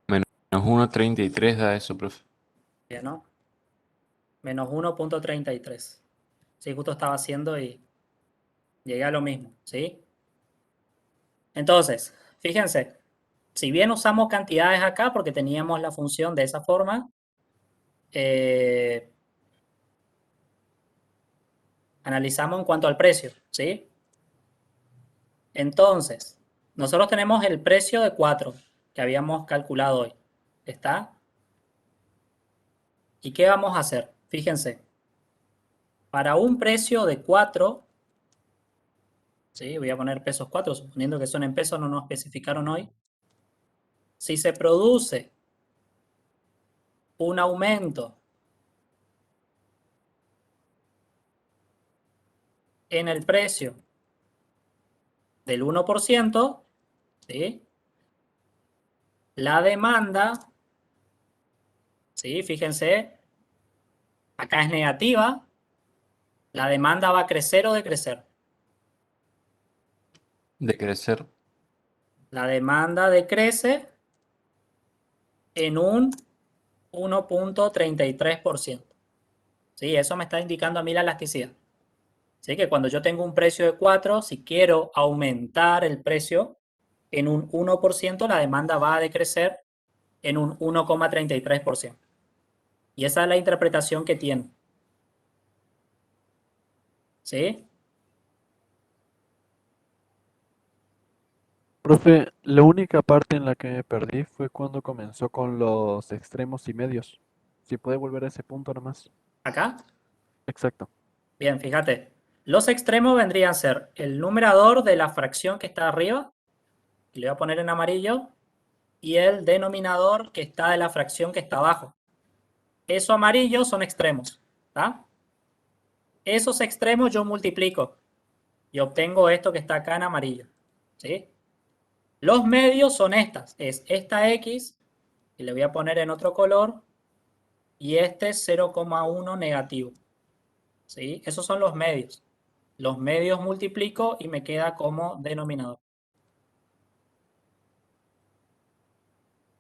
Menos 1,33 da eso, profe. Bien, ¿no? Menos 1.33. Sí, justo estaba haciendo y llegué a lo mismo, ¿sí? Entonces, fíjense, si bien usamos cantidades acá porque teníamos la función de esa forma, analizamos en cuanto al precio, ¿sí? Entonces, nosotros tenemos el precio de 4 que habíamos calculado hoy. ¿Está? ¿Y qué vamos a hacer? Fíjense, para un precio de 4, ¿sí? Voy a poner pesos 4, suponiendo que son en pesos, no nos especificaron hoy. Si se produce un aumento en el precio del 1%, ¿sí? La demanda, ¿sí? Fíjense, acá es negativa. La demanda va a crecer o decrecer. Decrecer. La demanda decrece en un 1.33%. ¿Sí? Eso me está indicando a mí la elasticidad. ¿Sí? Que cuando yo tengo un precio de 4, si quiero aumentar el precio en un 1%, la demanda va a decrecer en un 1.33%. Y esa es la interpretación que tiene. ¿Sí? Profe, la única parte en la que me perdí fue cuando comenzó con los extremos y medios. Si puede volver a ese punto nomás. ¿Acá? Exacto. Bien, fíjate. Los extremos vendrían a ser el numerador de la fracción que está arriba, que le voy a poner en amarillo, y el denominador que está de la fracción que está abajo. Eso amarillo son extremos. ¿Tá? Esos extremos yo multiplico y obtengo esto que está acá en amarillo. ¿Sí? Los medios son estas. Es esta X, que le voy a poner en otro color, y este 0,1 negativo. ¿Sí? Esos son los medios. Los medios multiplico y me queda como denominador.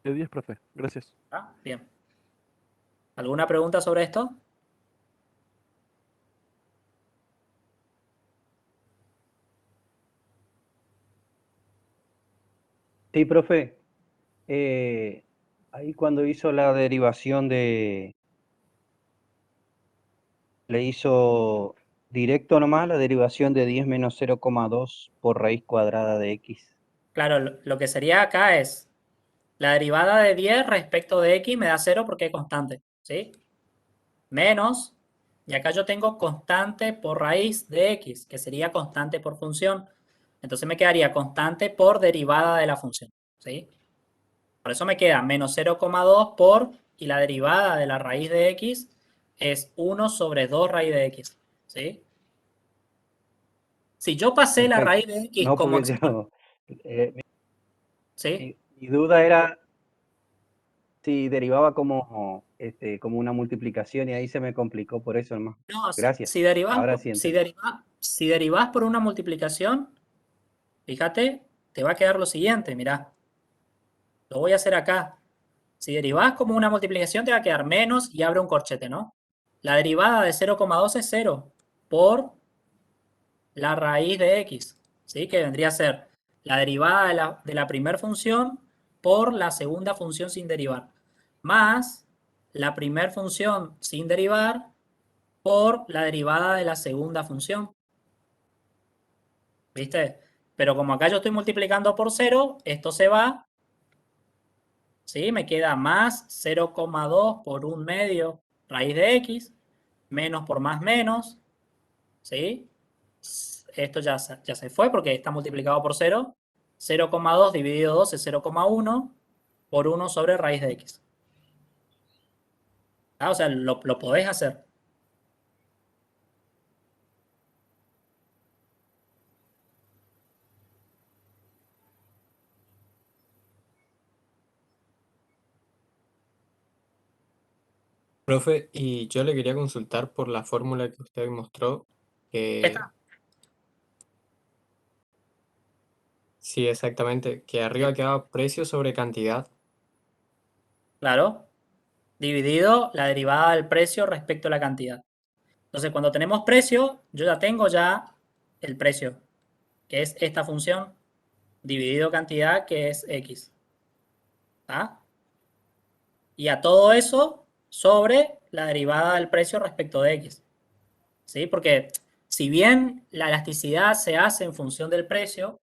De 10, profe. Gracias. ¿Ah? Bien. ¿Alguna pregunta sobre esto? Sí, profe. Ahí cuando hizo la derivación le hizo directo nomás la derivación de 10 menos 0,2 por raíz cuadrada de x. Claro, lo que sería acá es la derivada de 10 respecto de x me da 0 porque es constante, ¿sí? Menos, y acá yo tengo constante por raíz de x, que sería constante por función. Entonces me quedaría constante por derivada de la función, ¿sí? Por eso me queda menos 0,2 por, y la derivada de la raíz de x es 1 sobre 2 raíz de x, ¿sí? Si yo pasé la raíz de x No, como porque yo, ¿sí? mi duda era si derivaba como como una multiplicación y ahí se me complicó por eso nomás. No, Gracias. si derivás, Ahora sí si entendí. si derivás por una multiplicación, fíjate, te va a quedar lo siguiente, mirá. Lo voy a hacer acá. Si derivás como una multiplicación, te va a quedar menos y abre un corchete, ¿no? La derivada de 0,2 es 0 por la raíz de x, ¿sí? Que vendría a ser la derivada de la primera función por la segunda función sin derivar, más la primera función sin derivar por la derivada de la segunda función. ¿Viste? Pero como acá yo estoy multiplicando por 0, esto se va, ¿sí? Me queda más 0,2 por 1 medio raíz de x, menos por más menos, ¿sí? Esto ya se fue porque está multiplicado por 0. 0,2 dividido 2 es 0,1 por 1 sobre raíz de x. ¿Ah? O sea, lo podés hacer. Profe, y yo le quería consultar por la fórmula que usted mostró, que ¿Esta? sí, exactamente, que arriba quedaba precio sobre cantidad. Claro. Dividido la derivada del precio respecto a la cantidad. Entonces, cuando tenemos precio, yo ya tengo el precio, que es esta función, dividido cantidad, que es x. ¿Tá? Y a todo eso sobre la derivada del precio respecto de x. ¿Sí? Porque si bien la elasticidad se hace en función del precio,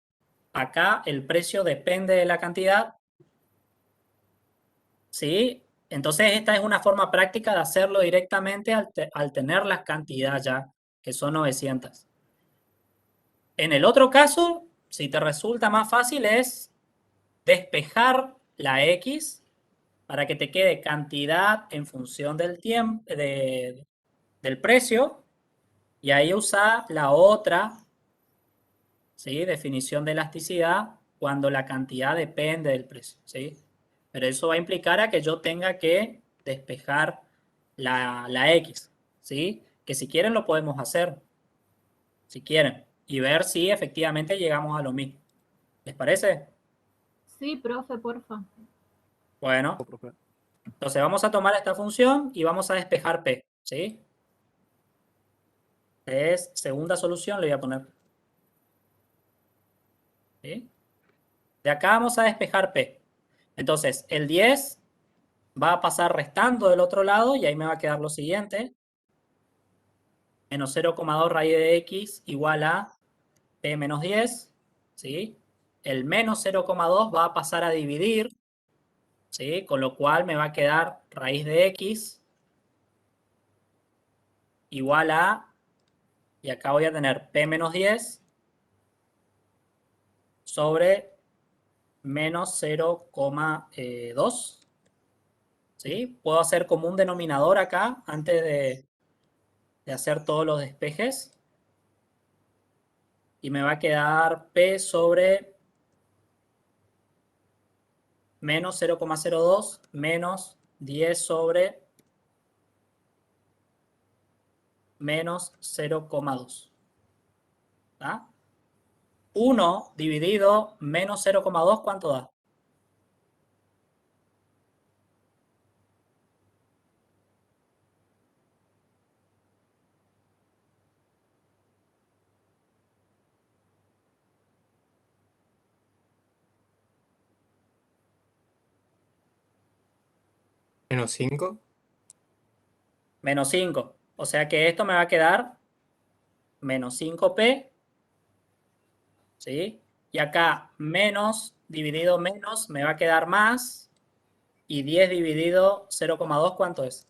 acá el precio depende de la cantidad. ¿Sí? Entonces esta es una forma práctica de hacerlo directamente al tener las cantidades ya, que son 900. En el otro caso, si te resulta más fácil, es despejar la x para que te quede cantidad en función del tiempo, del precio, y ahí usa la otra, ¿sí? Definición de elasticidad cuando la cantidad depende del precio, ¿sí? Pero eso va a implicar a que yo tenga que despejar la x, ¿sí? Que si quieren lo podemos hacer, si quieren, y ver si efectivamente llegamos a lo mismo. ¿Les parece? Sí, profe, porfa. Bueno, entonces vamos a tomar esta función y vamos a despejar p, ¿sí? Es segunda solución, le voy a poner. ¿Sí? De acá vamos a despejar p. Entonces, el 10 va a pasar restando del otro lado y ahí me va a quedar lo siguiente. Menos 0,2 raíz de x igual a p menos 10. ¿Sí? El menos 0,2 va a pasar a dividir, ¿sí? Con lo cual me va a quedar raíz de x igual a, y acá voy a tener p menos 10 sobre menos 0,2. ¿Sí? Puedo hacer como un denominador acá antes de hacer todos los despejes. Y me va a quedar p sobre menos 0,02 menos 10 sobre menos 0,2. ¿Tá? 1 dividido menos 0,2, ¿cuánto da? Menos 5. Menos 5. O sea que esto me va a quedar menos 5p, ¿sí? Y acá menos dividido menos me va a quedar más. Y 10 dividido 0,2, ¿cuánto es?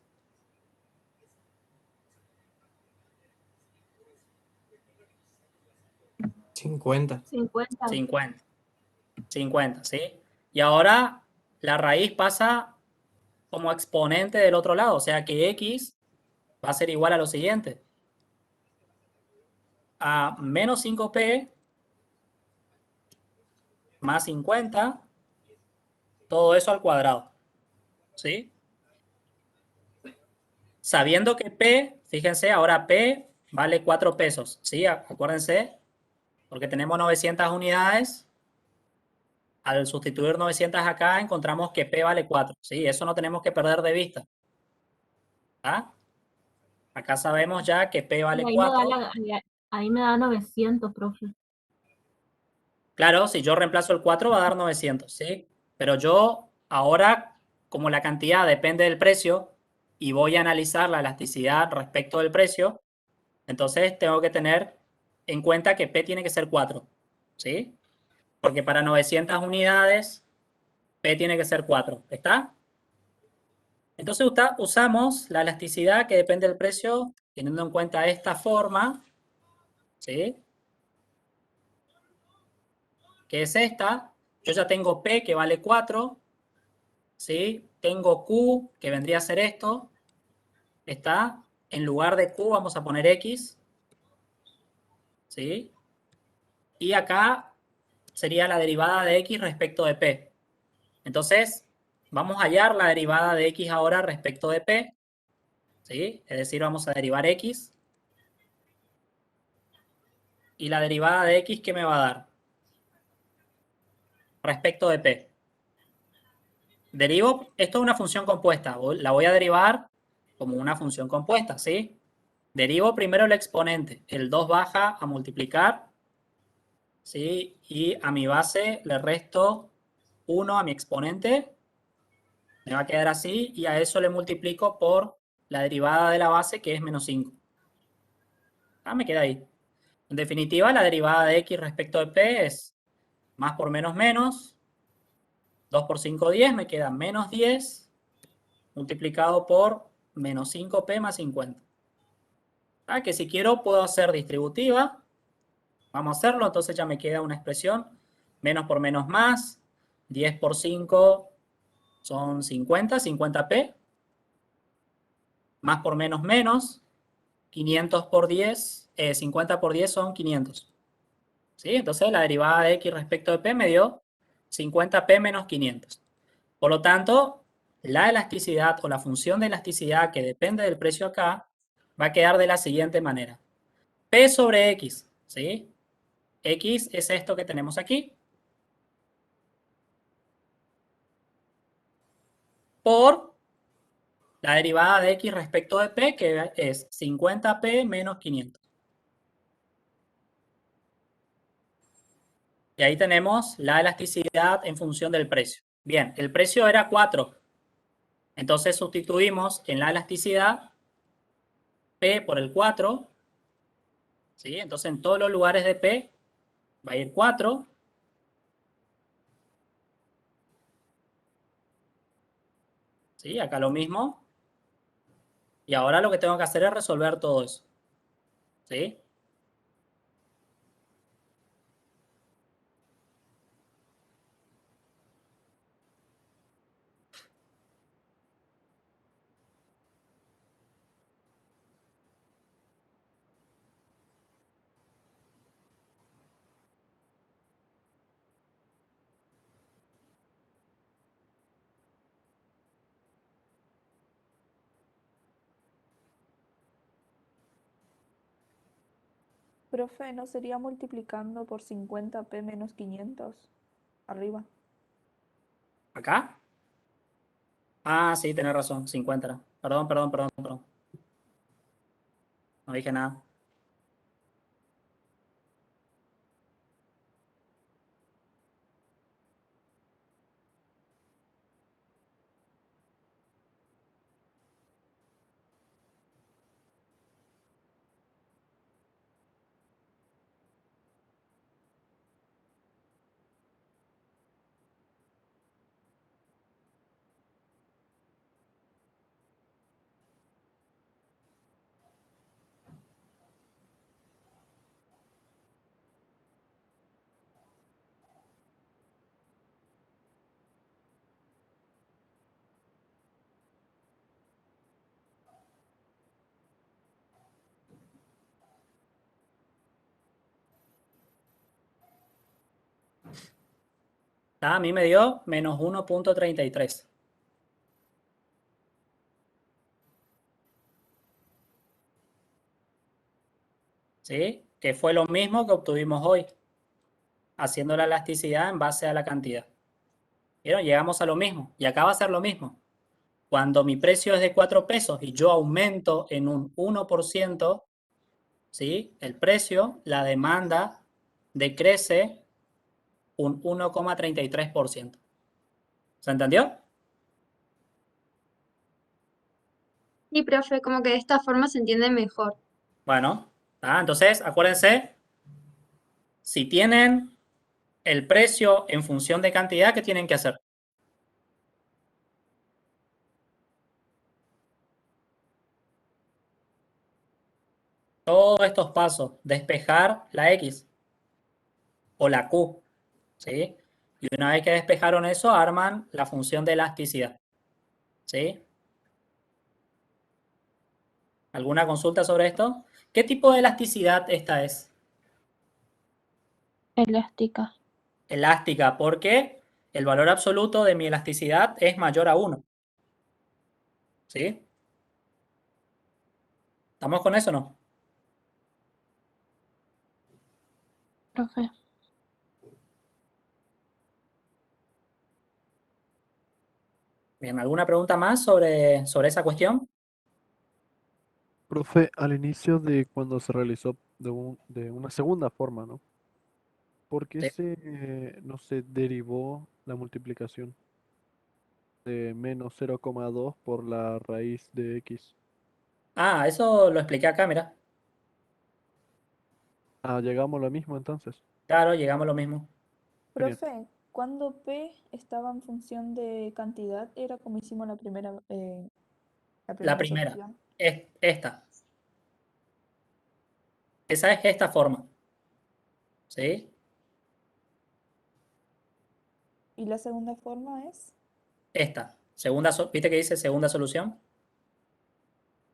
50. 50. 50. 50, ¿sí? Y ahora la raíz pasa como exponente del otro lado, o sea que x va a ser igual a lo siguiente. A menos 5p más 50, todo eso al cuadrado, ¿sí? Sabiendo que P, fíjense, ahora P vale 4 pesos, ¿sí? Acuérdense, porque tenemos 900 unidades. Al sustituir 900 acá, encontramos que P vale 4, ¿sí? Eso no tenemos que perder de vista. ¿Ah? Acá sabemos ya que P vale Y 4. ahí me da 900, profe. Claro, si yo reemplazo el 4 va a dar 900, ¿sí? Pero yo ahora, como la cantidad depende del precio y voy a analizar la elasticidad respecto del precio, entonces tengo que tener en cuenta que P tiene que ser 4, ¿sí? Porque para 900 unidades, P tiene que ser 4, ¿está? Entonces usamos la elasticidad que depende del precio teniendo en cuenta esta forma, ¿sí? Que es esta. Yo ya tengo P que vale 4, ¿sí? Tengo Q que vendría a ser esto. Está. En lugar de Q vamos a poner X, ¿sí? Y acá sería la derivada de X respecto de P. Entonces, vamos a hallar la derivada de X ahora respecto de P, ¿sí? Es decir, vamos a derivar X. Y la derivada de X, ¿qué me va a dar? Respecto de P. Derivo, esto es una función compuesta, la voy a derivar como una función compuesta, ¿sí? Derivo primero el exponente, el 2 baja a multiplicar, ¿sí? Y a mi base le resto 1 a mi exponente, me va a quedar así, y a eso le multiplico por la derivada de la base, que es menos 5. Ah, me queda ahí. En definitiva, la derivada de X respecto de P es más por menos menos, 2 por 5, 10, me queda menos 10, multiplicado por menos 5P más 50. Ah, que si quiero puedo hacer distributiva. Vamos a hacerlo, entonces ya me queda una expresión. Menos por menos más. 10 por 5 son 50, 50P. Más por menos menos. 500 por 10, 50 por 10 son 500. ¿Sí? Entonces la derivada de X respecto de P me dio 50P menos 500. Por lo tanto, la elasticidad o la función de elasticidad que depende del precio acá va a quedar de la siguiente manera. P sobre X, ¿sí? X es esto que tenemos aquí. Por la derivada de X respecto de P, que es 50P menos 500. Y ahí tenemos la elasticidad en función del precio. Bien, el precio era 4. Entonces sustituimos en la elasticidad P por el 4. ¿Sí? Entonces en todos los lugares de P va a ir 4. ¿Sí? Acá lo mismo. Y ahora lo que tengo que hacer es resolver todo eso. ¿Sí? Profe, ¿no sería multiplicando por 50p menos 500? Arriba. ¿Acá? Ah, sí, tenés razón, 50. Perdón. No dije nada. A mí me dio menos 1.33. ¿sí? Que fue lo mismo que obtuvimos hoy, haciendo la elasticidad en base a la cantidad. ¿Vieron? Llegamos a lo mismo. Y acá va a ser lo mismo. Cuando mi precio es de 4 pesos y yo aumento en un 1%, ¿sí? El precio, la demanda decrece un 1,33%. ¿Se entendió? Sí, profe, como que de esta forma se entiende mejor. Bueno, entonces acuérdense, si tienen el precio en función de cantidad, ¿qué tienen que hacer? Todos estos pasos, despejar la X o la Q, ¿sí? Y una vez que despejaron eso, arman la función de elasticidad, ¿sí? ¿Alguna consulta sobre esto? ¿Qué tipo de elasticidad esta es? Elástica. Elástica, porque el valor absoluto de mi elasticidad es mayor a 1, ¿sí? ¿Estamos con eso o no? Profe. Bien, ¿alguna pregunta más sobre esa cuestión? Profe, al inicio de cuando se realizó de una segunda forma, ¿no? ¿Por qué no se derivó la multiplicación de menos 0,2 por la raíz de x? Ah, eso lo expliqué acá, mira. Ah, llegamos a lo mismo entonces. Claro, llegamos a lo mismo. Genial. Profe, cuando P estaba en función de cantidad, era como hicimos la La primera primera solución. es esta. Esa es esta forma. ¿Sí? ¿Y la segunda forma es? Esta. ¿Viste que dice segunda solución?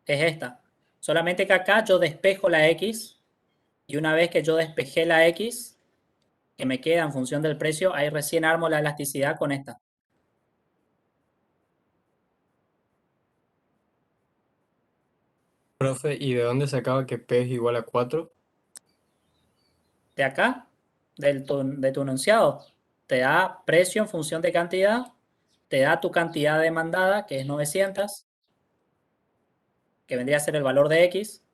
Es esta. Solamente que acá yo despejo la X y una vez que yo despejé la X, que me queda en función del precio, ahí recién armo la elasticidad con esta. Profe, ¿y de dónde sacaba que P es igual a 4? De acá, de tu enunciado, te da precio en función de cantidad, te da tu cantidad demandada, que es 900, que vendría a ser el valor de X.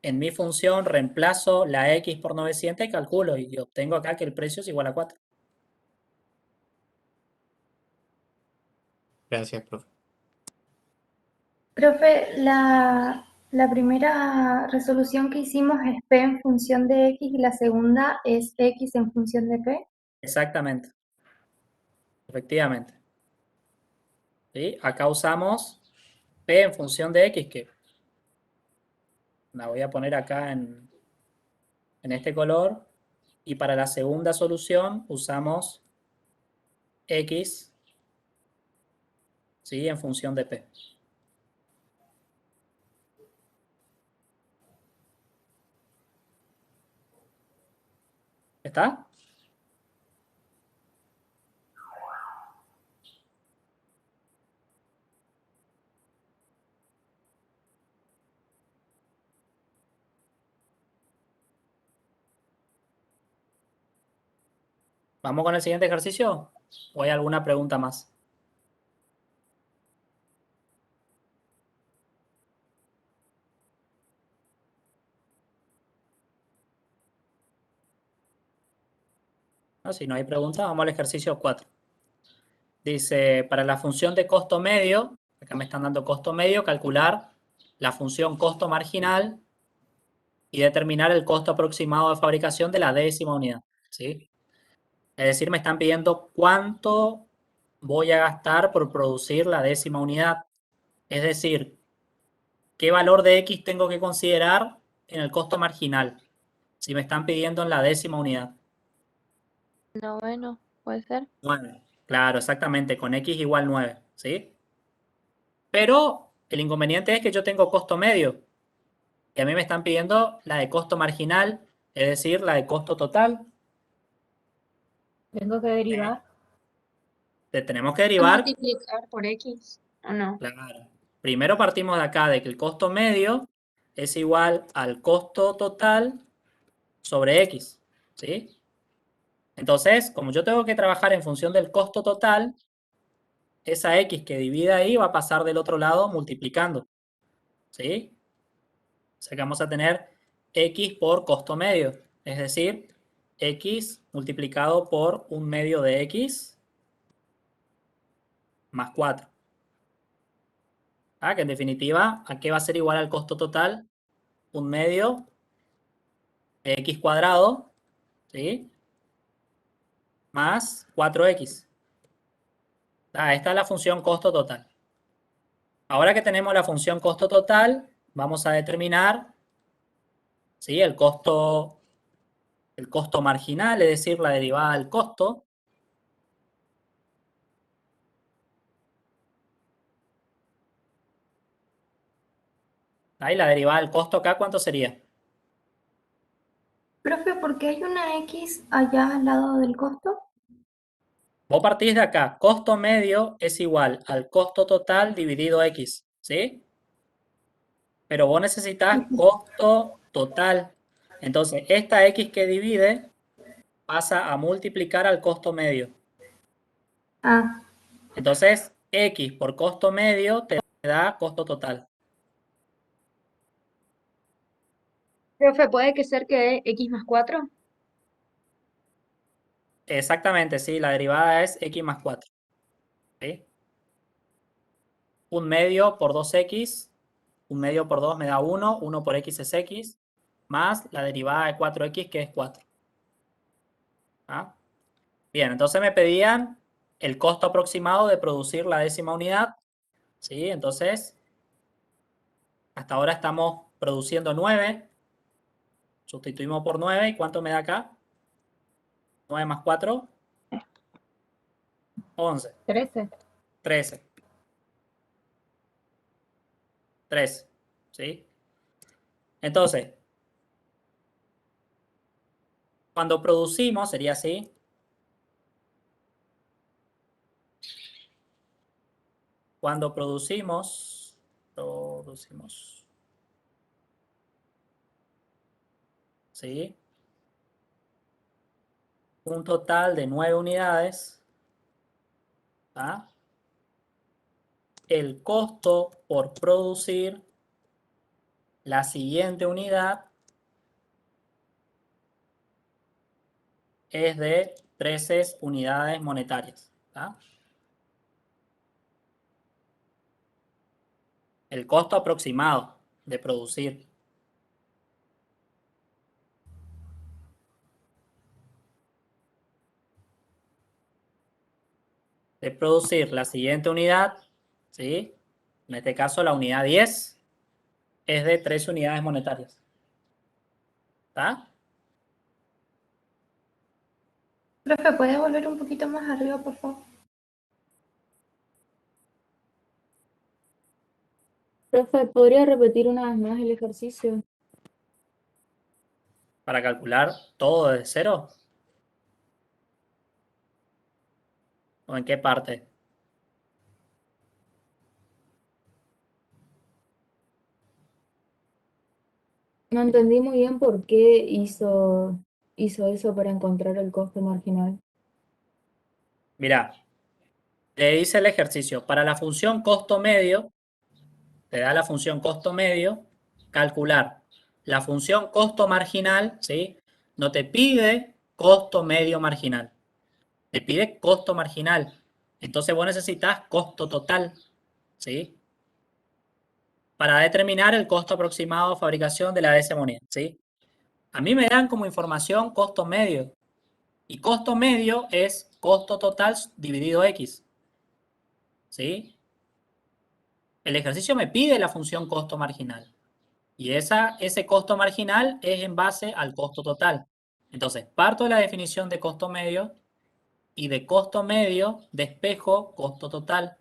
En mi función reemplazo la X por 900 y calculo y obtengo acá que el precio es igual a 4. Gracias, profe. Profe, la primera resolución que hicimos es P en función de X y la segunda es X en función de P. Exactamente. Efectivamente. ¿Sí? Acá usamos P en función de X, que la voy a poner acá en este color. Y para la segunda solución usamos X, ¿sí? En función de P. ¿Está? ¿Vamos con el siguiente ejercicio? ¿O hay alguna pregunta más? No, si no hay pregunta, vamos al ejercicio 4. Dice, para la función de costo medio, acá me están dando costo medio, calcular la función costo marginal y determinar el costo aproximado de fabricación de la décima unidad, ¿sí? Es decir, me están pidiendo cuánto voy a gastar por producir la décima unidad. Es decir, qué valor de X tengo que considerar en el costo marginal, si me están pidiendo en la décima unidad. 9, ¿puede ser? 9. Claro, exactamente, con X igual 9, ¿sí? Pero el inconveniente es que yo tengo costo medio y a mí me están pidiendo la de costo marginal, es decir, la de costo total. Tengo que derivar. Tenemos que ¿A derivar. multiplicar por X o no? Claro. Primero partimos de acá, de que el costo medio es igual al costo total sobre X, ¿sí? Entonces, como yo tengo que trabajar en función del costo total, esa X que divide ahí va a pasar del otro lado multiplicando, ¿sí? O sea que vamos a tener X por costo medio, es decir, X multiplicado por 1/2 de X más 4. Que en definitiva, ¿a qué va a ser igual al costo total? 1/2 de X cuadrado, ¿sí? Más 4X. Esta es la función costo total. Ahora que tenemos la función costo total, vamos a determinar, ¿sí?, el costo marginal, es decir, la derivada del costo. Ahí la derivada del costo acá, ¿cuánto sería? Profe, ¿por qué hay una X allá al lado del costo? Vos partís de acá. Costo medio es igual al costo total dividido X, ¿sí? Pero vos necesitas costo total. Entonces, esta X que divide pasa a multiplicar al costo medio. Entonces, X por costo medio te da costo total. Profe, ¿puede que ser que dé X más 4? Exactamente, sí, la derivada es X más 4. ¿Sí? 1/2 por 2X, 1/2 por 2 me da 1, 1 por X es X, más la derivada de 4X que es 4. Bien, entonces me pedían el costo aproximado de producir la décima unidad, ¿sí? Entonces, hasta ahora estamos produciendo 9, sustituimos por 9, ¿y cuánto me da acá? 9 más 4, 11. 13. 13. 3, ¿sí? Entonces, cuando producimos, sería así. Cuando producimos, ¿sí?, un total de 9 unidades, el costo por producir la siguiente unidad es de 13 unidades monetarias. El costo aproximado de producir. De producir la siguiente unidad, ¿sí? En este caso la unidad 10 es de 13 unidades monetarias. ¿Está? Profe, ¿puedes volver un poquito más arriba, por favor? Profe, ¿podría repetir una vez más el ejercicio? Para calcular todo desde cero. ¿O en qué parte? No entendí muy bien por qué hizo eso para encontrar el costo marginal. Mirá, te dice el ejercicio. Para la función costo medio, te da la función costo medio, calcular la función costo marginal, ¿sí? No te pide costo medio marginal. Te pide costo marginal. Entonces vos necesitas costo total, ¿sí? Para determinar el costo aproximado de fabricación de la décima unidad, ¿sí? A mí me dan como información costo medio. Y costo medio es costo total dividido X, ¿sí? El ejercicio me pide la función costo marginal. Y ese costo marginal es en base al costo total. Entonces, parto de la definición de costo medio y de costo medio despejo costo total.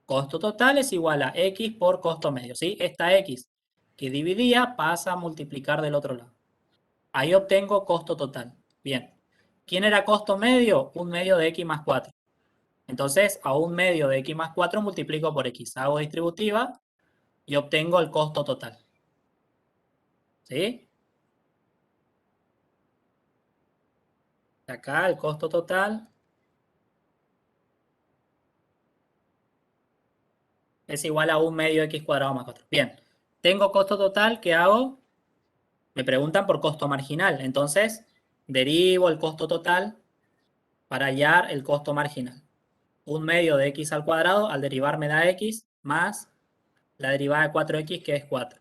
Costo total es igual a X por costo medio, ¿sí? Esta X que dividía pasa a multiplicar del otro lado. Ahí obtengo costo total. Bien. ¿Quién era costo medio? 1/2 de X más 4. Entonces, a 1/2 de X más 4 multiplico por X. Hago distributiva y obtengo el costo total. ¿Sí? Acá el costo total es igual a 1 medio x cuadrado más 4. Bien, tengo costo total, ¿qué hago? Me preguntan por costo marginal, entonces derivo el costo total para hallar el costo marginal. 1 medio de x al cuadrado, al derivar me da x, más la derivada de 4x, que es 4.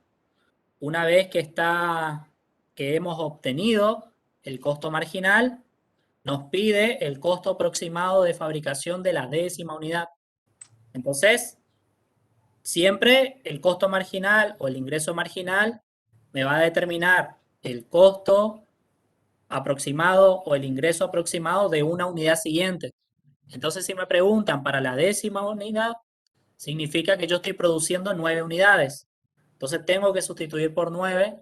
Una vez que hemos obtenido el costo marginal, nos pide el costo aproximado de fabricación de la décima unidad. Entonces, siempre el costo marginal o el ingreso marginal me va a determinar el costo aproximado o el ingreso aproximado de una unidad siguiente. Entonces, si me preguntan para la décima unidad, significa que yo estoy produciendo 9 unidades. Entonces, tengo que sustituir por 9,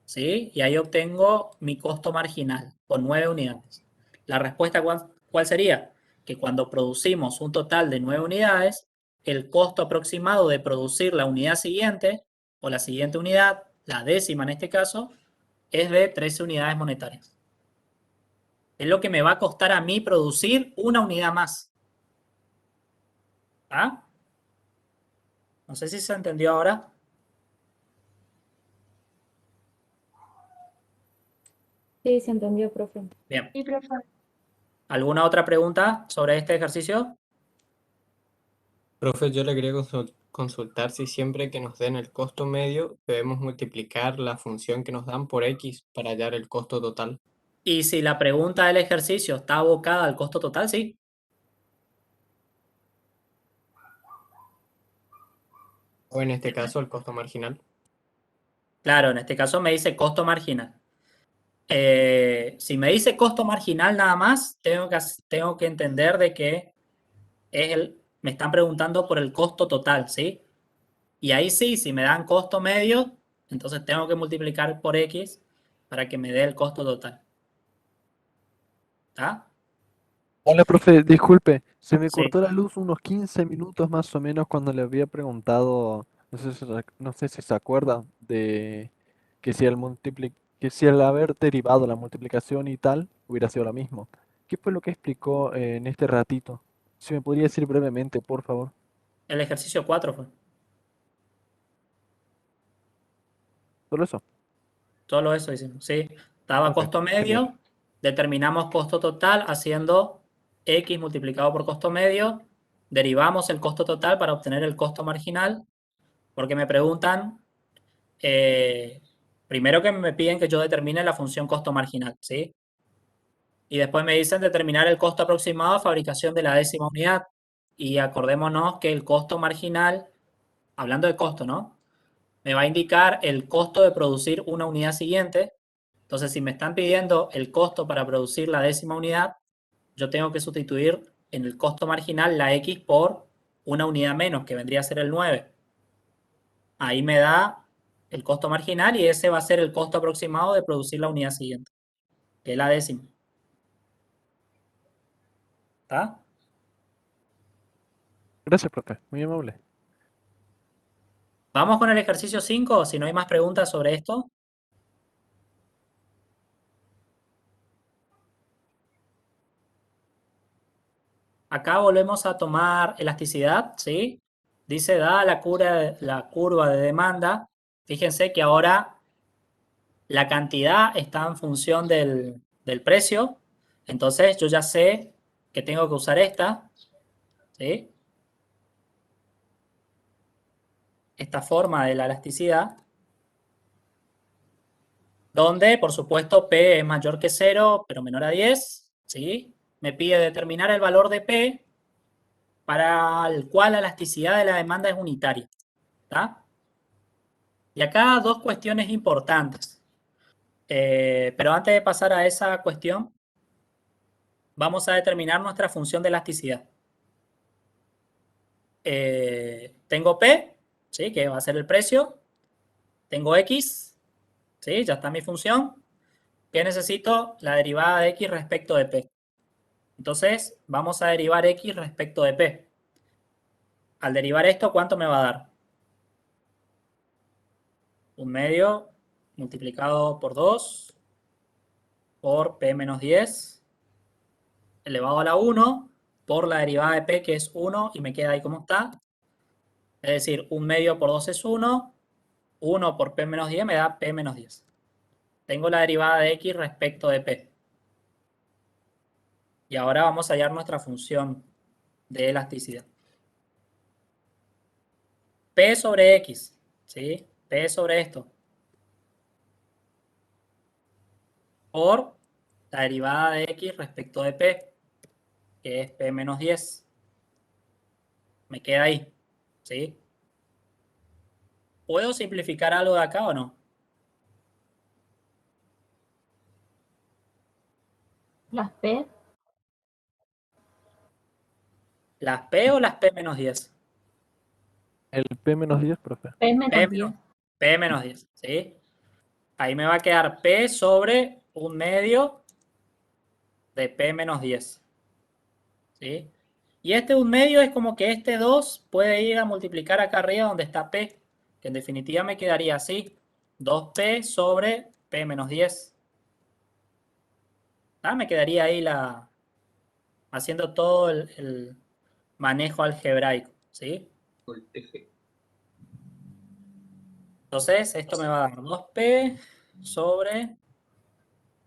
¿sí? Y ahí obtengo mi costo marginal por 9 unidades. La respuesta, ¿cuál sería? Que cuando producimos un total de 9 unidades, el costo aproximado de producir la unidad siguiente, o la siguiente unidad, la décima en este caso, es de 13 unidades monetarias. Es lo que me va a costar a mí producir una unidad más. ¿Ah? No sé si se entendió ahora. Sí, se entendió, profe. Bien. Sí, profe. ¿Alguna otra pregunta sobre este ejercicio? Profe, yo le quería consultar si siempre que nos den el costo medio debemos multiplicar la función que nos dan por x para hallar el costo total. Y si la pregunta del ejercicio está abocada al costo total, sí. O en este caso el costo marginal. Claro, en este caso me dice costo marginal. Si me dice costo marginal nada más, tengo que entender de que me están preguntando por el costo total, ¿sí? Y ahí sí, si me dan costo medio, entonces tengo que multiplicar por X para que me dé el costo total. ¿Está? Hola, profe, disculpe, se me Sí. cortó la luz unos 15 minutos más o menos cuando le había preguntado, no sé si se acuerda, de que que si al haber derivado la multiplicación y tal, hubiera sido lo mismo. ¿Qué fue lo que explicó en este ratito? Si me podría decir brevemente, por favor. El ejercicio 4 fue. Solo eso. Solo eso hicimos, sí. Estaba Ok, costo genial. medio, determinamos costo total haciendo X multiplicado por costo medio, derivamos el costo total para obtener el costo marginal, porque me preguntan, primero que me piden que yo determine la función costo marginal, ¿sí? Y después me dicen determinar el costo aproximado de fabricación de la décima unidad. Y acordémonos que el costo marginal, hablando de costo, ¿no? Me va a indicar el costo de producir una unidad siguiente. Entonces, si me están pidiendo el costo para producir la décima unidad, yo tengo que sustituir en el costo marginal la X por una unidad menos, que vendría a ser el 9. Ahí me da el costo marginal y ese va a ser el costo aproximado de producir la unidad siguiente, que es la décima. ¿Está? Gracias, profe, muy amable. Vamos con el ejercicio 5, si no hay más preguntas sobre esto. Acá volvemos a tomar elasticidad, ¿sí? Dice, dada la curva de demanda, fíjense que ahora la cantidad está en función del precio. Entonces yo ya sé que tengo que usar esta, ¿sí? Esta forma de la elasticidad, donde por supuesto P es mayor que 0, pero menor a 10, ¿sí? Me pide determinar el valor de P para el cual la elasticidad de la demanda es unitaria. ¿Está? Y acá dos cuestiones importantes. Pero antes de pasar a esa cuestión, vamos a determinar nuestra función de elasticidad. Tengo P, ¿sí? Que va a ser el precio. Tengo X, ¿sí? Ya está mi función. ¿Qué necesito? La derivada de X respecto de P. Entonces, vamos a derivar X respecto de P. Al derivar esto, ¿cuánto me va a dar? 1 medio multiplicado por 2 por P menos 10 elevado a la 1 por la derivada de P, que es 1, y me queda ahí como está. Es decir, 1 medio por 2 es 1, 1 por P menos 10 me da P menos 10. Tengo la derivada de X respecto de P. Y ahora vamos a hallar nuestra función de elasticidad. P sobre X, ¿sí? P sobre esto. Por la derivada de X respecto de P, que es P menos 10. Me queda ahí, ¿sí? ¿Puedo simplificar algo de acá o no? Las P, ¿Las P o las P menos 10? El P menos 10, profe. P menos 10. P menos 10, ¿sí? Ahí me va a quedar P sobre 1 medio de P menos 10, ¿sí? Y este 1 medio es como que este 2 puede ir a multiplicar acá arriba donde está P, que en definitiva me quedaría así, 2P sobre P menos 10. ¿Ah? Me quedaría ahí haciendo todo el manejo algebraico, ¿sí? Entonces, esto me va a dar 2P sobre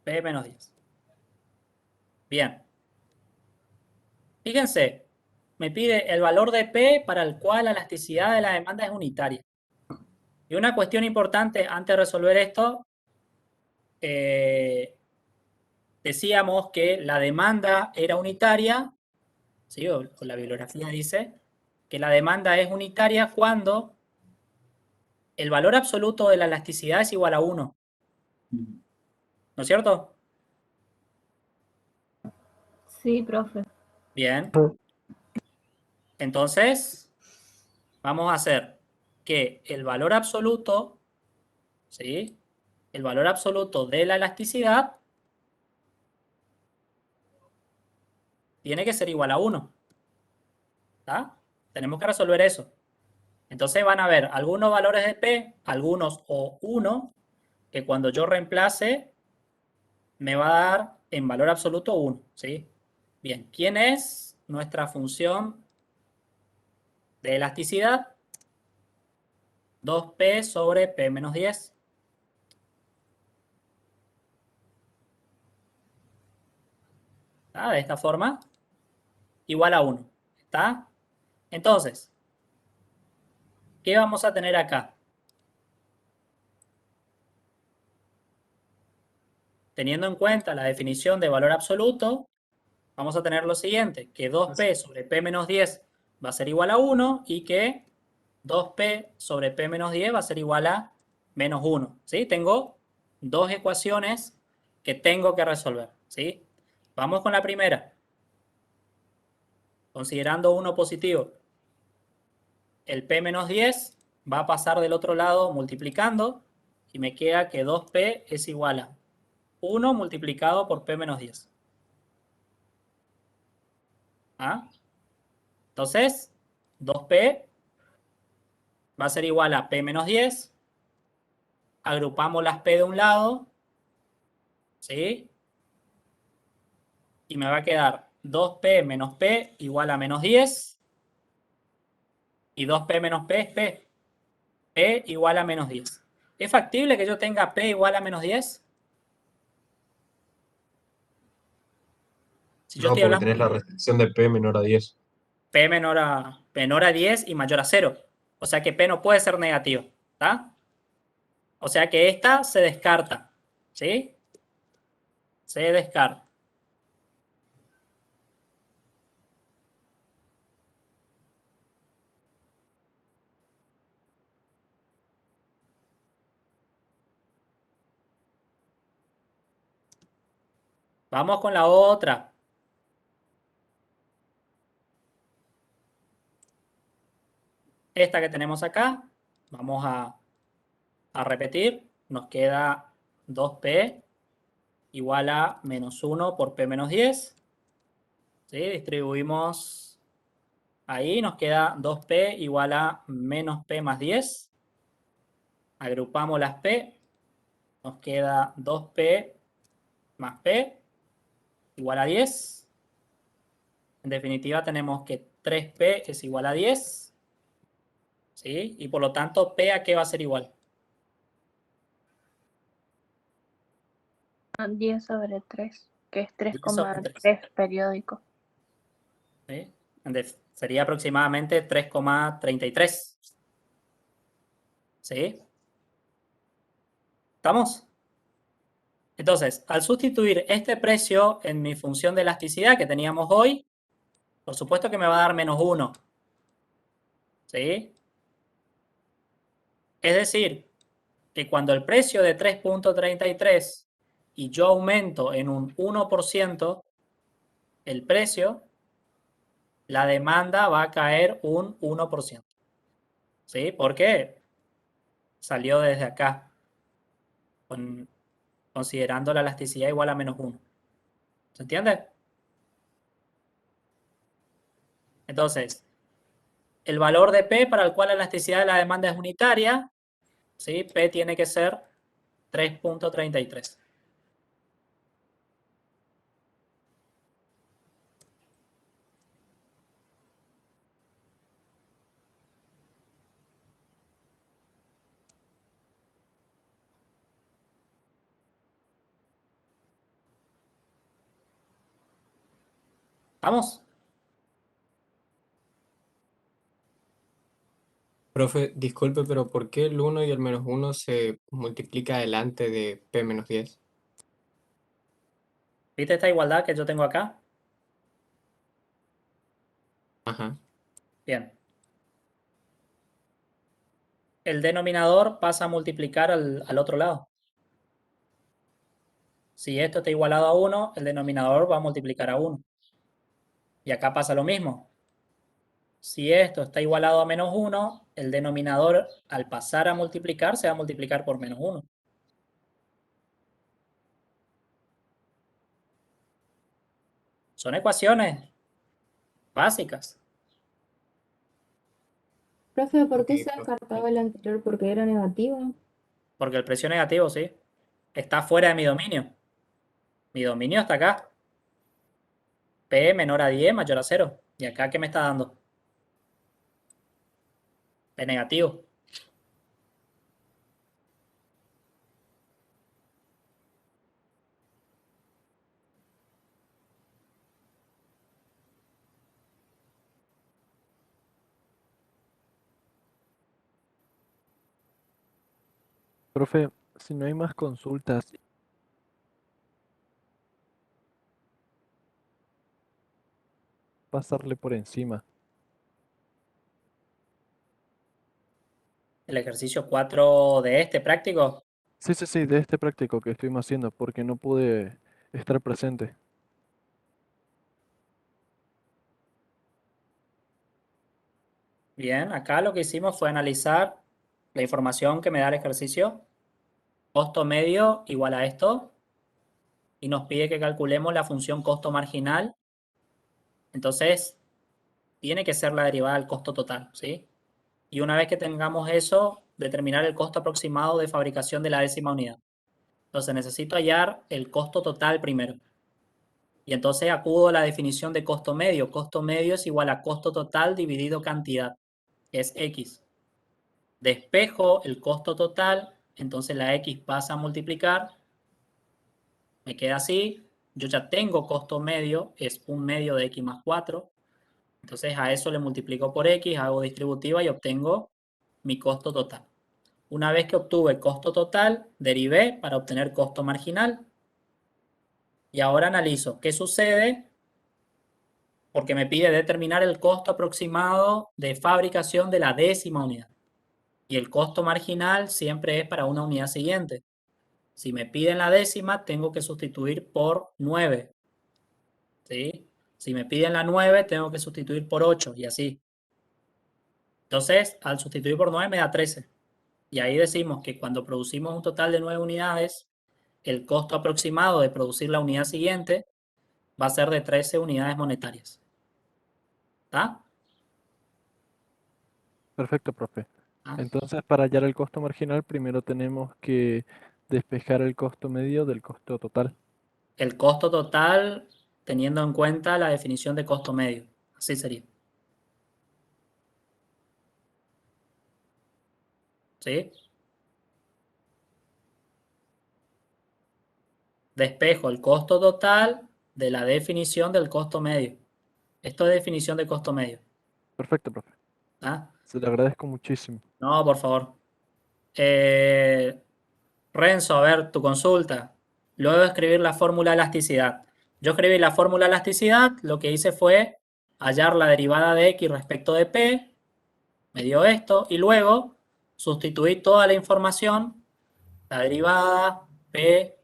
P menos 10. Bien. Fíjense, me pide el valor de P para el cual la elasticidad de la demanda es unitaria. Y una cuestión importante antes de resolver esto, decíamos que la demanda era unitaria, ¿sí? O la bibliografía dice que la demanda es unitaria cuando el valor absoluto de la elasticidad es igual a 1. ¿No es cierto? Sí, profe. Bien. Entonces, vamos a hacer que el valor absoluto, ¿sí? El valor absoluto de la elasticidad tiene que ser igual a 1. ¿Está? Tenemos que resolver eso. Entonces van a ver algunos valores de P, algunos o 1, que cuando yo reemplace me va a dar en valor absoluto 1. ¿Sí? Bien, ¿quién es nuestra función de elasticidad? 2P sobre P menos 10. ¿Está? De esta forma, igual a 1. ¿Está? Entonces, ¿qué vamos a tener acá? Teniendo en cuenta la definición de valor absoluto, vamos a tener lo siguiente, que 2P sobre P menos 10 va a ser igual a 1 y que 2P sobre P menos 10 va a ser igual a menos 1. ¿Sí? Tengo dos ecuaciones que tengo que resolver. ¿Sí? Vamos con la primera. Considerando 1 positivo, el P menos 10 va a pasar del otro lado multiplicando y me queda que 2P es igual a 1 multiplicado por P menos 10. ¿Ah? Entonces, 2P va a ser igual a P menos 10. Agrupamos las P de un lado, ¿sí? Y me va a quedar 2P menos P igual a menos 10. Y 2P menos P es P. P igual a menos 10. ¿Es factible que yo tenga P igual a menos 10? Si yo No, estoy porque hablando tenés la restricción de P menor a 10. P menor a 10 y mayor a 0. O sea que P no puede ser negativo. ¿Está? O sea que esta se descarta. ¿Sí? Se descarta. Vamos con la otra. Esta que tenemos acá, vamos a repetir. Nos queda 2P igual a menos 1 por P menos 10. ¿Sí? Distribuimos ahí, nos queda 2P igual a menos P más 10. Agrupamos las P Nos queda 2P más P igual a 10. En definitiva tenemos que 3P es igual a 10. ¿Sí? Y por lo tanto, P a qué va a ser igual. 10 sobre 3, que es 10 sobre 3. 3,3 periódico. ¿Sí? Sería aproximadamente 3,33. ¿Sí? ¿Estamos? Entonces, al sustituir este precio en mi función de elasticidad que teníamos hoy, por supuesto que me va a dar menos 1. ¿Sí? Es decir, que cuando el precio de 3,33 y yo aumento en un 1% el precio, la demanda va a caer un 1%. ¿Sí? ¿Por qué? Salió desde acá, considerando la elasticidad igual a menos 1. ¿Se entiende? Entonces, el valor de P para el cual la elasticidad de la demanda es unitaria, ¿sí? P tiene que ser 3,33. ¿Vamos? Profe, disculpe, pero ¿por qué el 1 y el menos 1 se multiplica delante de P menos 10? ¿Viste esta igualdad que yo tengo acá? Ajá. Bien. El denominador pasa a multiplicar al otro lado. Si esto está igualado a 1, el denominador va a multiplicar a 1. Y acá pasa lo mismo. Si esto está igualado a menos 1, el denominador al pasar a multiplicar se va a multiplicar por menos 1. Son ecuaciones básicas. Profe, ¿por qué Ok, se profe. descartaba el anterior? ¿Porque era negativo? Porque el precio negativo, sí, está fuera de mi dominio. Mi dominio está acá. P menor a 10, mayor a 0. ¿Y acá qué me está dando? P negativo. Profe, si no hay más consultas, pasarle por encima. El ejercicio 4 de este práctico. Sí, sí, sí, de este práctico que estuvimos haciendo, porque no pude estar presente. Bien, acá lo que hicimos fue analizar la información que me da el ejercicio. Costo medio igual a esto. Y nos pide que calculemos la función costo marginal. Entonces, tiene que ser la derivada del costo total, ¿sí? Y una vez que tengamos eso, determinar el costo aproximado de fabricación de la décima unidad. Entonces, necesito hallar el costo total primero. Y entonces acudo a la definición de costo medio. Costo medio es igual a costo total dividido cantidad, que es X. Despejo el costo total, entonces la X pasa a multiplicar, me queda así. Yo ya tengo costo medio, es un medio de X más 4. Entonces a eso le multiplico por X, hago distributiva y obtengo mi costo total. Una vez que obtuve costo total, derivé para obtener costo marginal. Y ahora analizo qué sucede porque me pide determinar el costo aproximado de fabricación de la décima unidad. Y el costo marginal siempre es para una unidad siguiente. Si me piden la décima, tengo que sustituir por 9. ¿Sí? Si me piden la 9, tengo que sustituir por 8 y así. Entonces, al sustituir por 9 me da 13. Y ahí decimos que cuando producimos un total de 9 unidades, el costo aproximado de producir la unidad siguiente va a ser de 13 unidades monetarias. ¿Está? Perfecto, profe. Ah, Entonces, para hallar el costo marginal, primero tenemos que despejar el costo medio del costo total. El costo total teniendo en cuenta la definición de costo medio. Así sería. ¿Sí? Despejo el costo total de la definición del costo medio. Esto es definición de costo medio. Perfecto, profe. ¿Ah? Se le agradezco muchísimo. No, por favor. Renzo, a ver, tu consulta. Luego de escribir la fórmula de elasticidad. Yo escribí la fórmula de elasticidad, lo que hice fue hallar la derivada de X respecto de P, me dio esto, y luego sustituí toda la información, la derivada, P,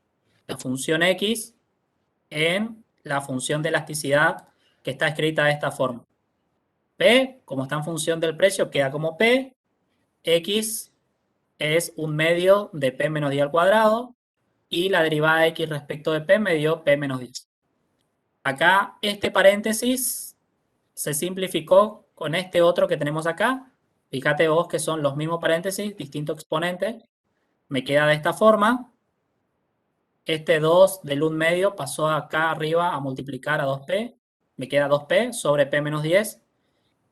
la función X, en la función de elasticidad que está escrita de esta forma. P, como está en función del precio, queda como P, X es un medio de P menos 10 al cuadrado, y la derivada de X respecto de P me dio P menos 10. Acá este paréntesis se simplificó con este otro que tenemos acá. Fíjate vos que son los mismos paréntesis, distinto exponente. Me queda de esta forma. Este 2 del 1 medio pasó acá arriba a multiplicar a 2P. Me queda 2P sobre P menos 10.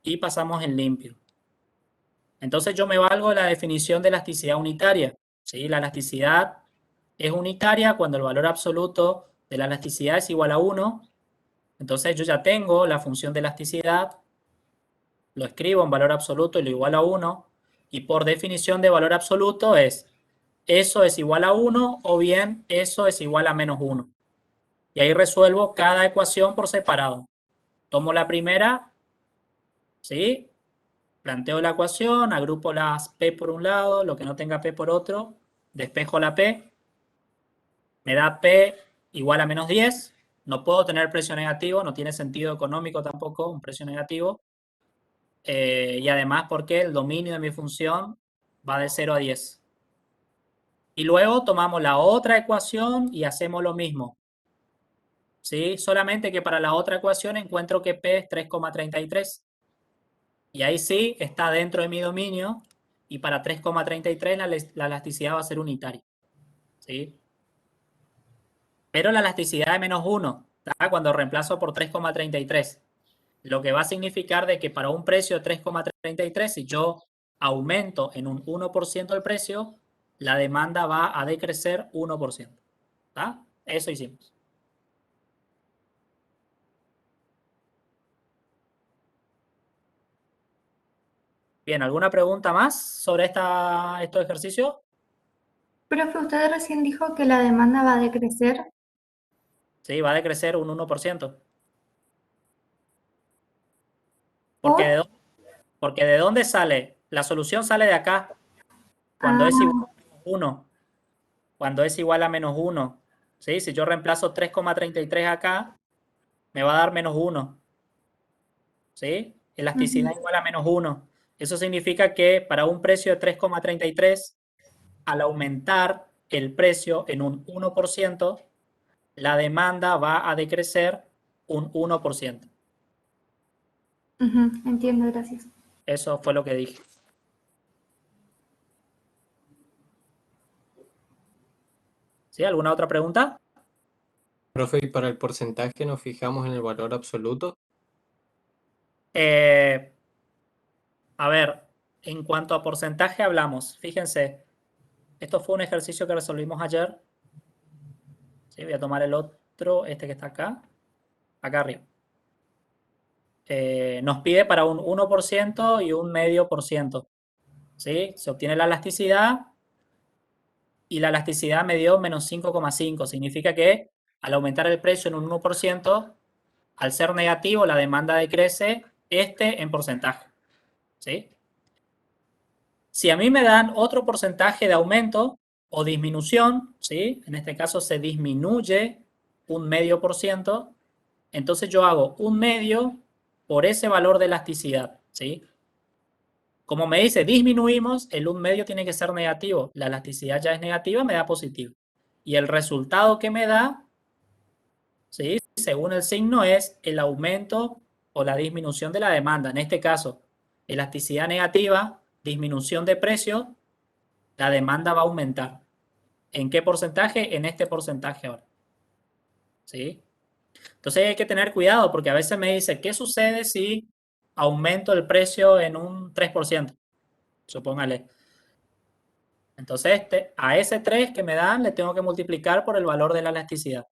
Y pasamos en limpio. Entonces yo me valgo de la definición de elasticidad unitaria. ¿Sí? La elasticidad es unitaria cuando el valor absoluto de la elasticidad es igual a 1. Entonces yo ya tengo la función de elasticidad, lo escribo en valor absoluto y lo igual a 1. Y por definición de valor absoluto es eso es igual a 1 o bien eso es igual a menos 1. Y ahí resuelvo cada ecuación por separado. Tomo la primera, ¿sí? Planteo la ecuación, agrupo las P por un lado, lo que no tenga P por otro, despejo la P, me da P igual a menos 10. No puedo tener precio negativo, no tiene sentido económico tampoco un precio negativo. Y además porque el dominio de mi función va de 0 a 10. Y luego tomamos la otra ecuación y hacemos lo mismo. ¿Sí? Solamente que para la otra ecuación encuentro que P es 3,33. Y ahí sí está dentro de mi dominio. Y para 3,33 la elasticidad va a ser unitaria. ¿Sí? Pero la elasticidad de menos 1, ¿tá? Cuando reemplazo por 3,33. Lo que va a significar de que para un precio de 3,33, si yo aumento en un 1% el precio, la demanda va a decrecer 1%. ¿Tá? Eso hicimos. Bien, ¿alguna pregunta más sobre estos ejercicios? Profe, usted recién dijo que la demanda va a decrecer. Sí, va a decrecer un 1%. ¿Por? Porque ¿de dónde sale? La solución sale de acá. Cuando es igual a menos 1. Cuando es igual a menos 1. ¿Sí? Si yo reemplazo 3,33 acá, me va a dar menos 1. ¿Sí? Elasticidad igual a menos 1. Eso significa que para un precio de 3,33, al aumentar el precio en un 1%, la demanda va a decrecer un 1%. Entiendo, gracias. Eso fue lo que dije. ¿Sí? ¿Alguna otra pregunta? Profe, ¿y para el porcentaje nos fijamos en el valor absoluto? A ver, en cuanto a porcentaje hablamos. Fíjense, esto fue un ejercicio que resolvimos ayer. ¿Sí? Voy a tomar el otro, este que está acá arriba. Nos pide para un 1% y un medio por ciento. ¿Sí? Se obtiene la elasticidad y la elasticidad me dio menos 5,5. Significa que al aumentar el precio en un 1%, al ser negativo la demanda decrece en porcentaje. ¿Sí? Si a mí me dan otro porcentaje de aumento o disminución, ¿sí? En este caso se disminuye un medio por ciento, entonces yo hago un medio por ese valor de elasticidad, ¿sí? Como me dice, disminuimos, el un medio tiene que ser negativo. La elasticidad ya es negativa, me da positivo. Y el resultado que me da, ¿sí? Según el signo, es el aumento o la disminución de la demanda. En este caso, elasticidad negativa, disminución de precio, la demanda va a aumentar. ¿En qué porcentaje? En este porcentaje ahora. ¿Sí? Entonces hay que tener cuidado porque a veces me dice, ¿qué sucede si aumento el precio en un 3%? Supóngale. Entonces a ese 3 que me dan le tengo que multiplicar por el valor de la elasticidad.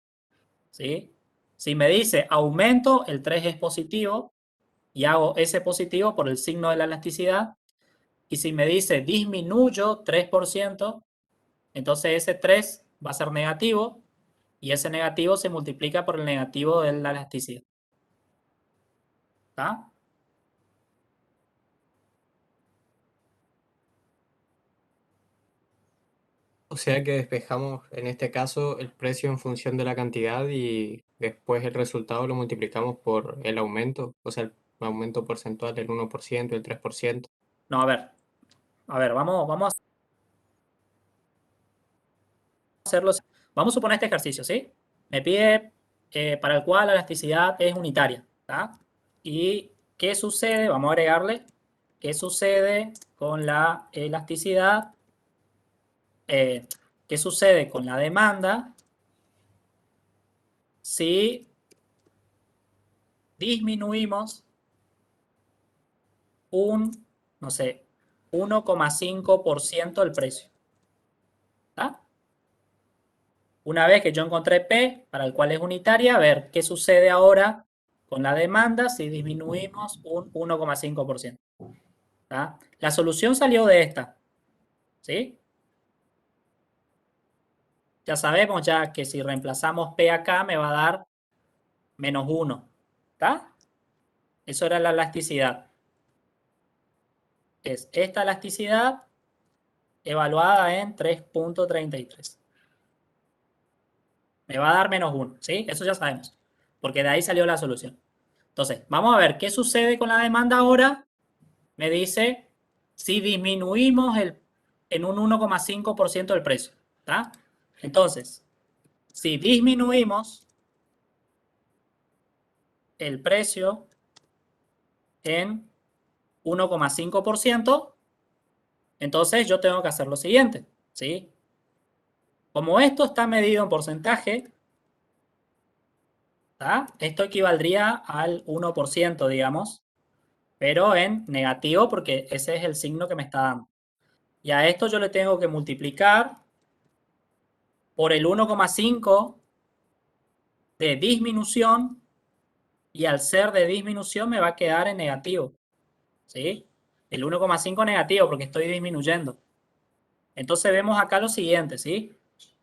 ¿Sí? Si me dice aumento, el 3 es positivo y hago ese positivo por el signo de la elasticidad. Y si me dice disminuyo 3%, entonces ese 3 va a ser negativo y ese negativo se multiplica por el negativo de la elasticidad. ¿Está? O sea que despejamos en este caso el precio en función de la cantidad y después el resultado lo multiplicamos por el aumento, o sea, el aumento porcentual del 1%, el 3%. No, a ver, vamos a hacerlo. Vamos a suponer este ejercicio, ¿sí? Me pide para el cual la elasticidad es unitaria, ¿tá? ¿Y qué sucede? Vamos a agregarle qué sucede con la elasticidad, qué sucede con la demanda si disminuimos un, no sé, 1,5% el precio. ¿Tá? Una vez que yo encontré P, para el cual es unitaria, a ver qué sucede ahora con la demanda si disminuimos un 1,5%. ¿Tá? La solución salió de esta. ¿Sí? Ya sabemos ya que si reemplazamos P acá me va a dar menos 1. ¿Está? Eso era la elasticidad. Es esta elasticidad evaluada en 3.33. Me va a dar menos 1, ¿sí? Eso ya sabemos, porque de ahí salió la solución. Entonces, vamos a ver qué sucede con la demanda ahora. Me dice si disminuimos en un 1,5% el precio, ¿está? Entonces, si disminuimos el precio en 1,5%, entonces yo tengo que hacer lo siguiente, ¿sí? Como esto está medido en porcentaje, ¿tá? Esto equivaldría al 1%, digamos, pero en negativo porque ese es el signo que me está dando. Y a esto yo le tengo que multiplicar por el 1,5 de disminución y al ser de disminución me va a quedar en negativo, ¿sí? El 1,5 negativo porque estoy disminuyendo. Entonces vemos acá lo siguiente, ¿sí?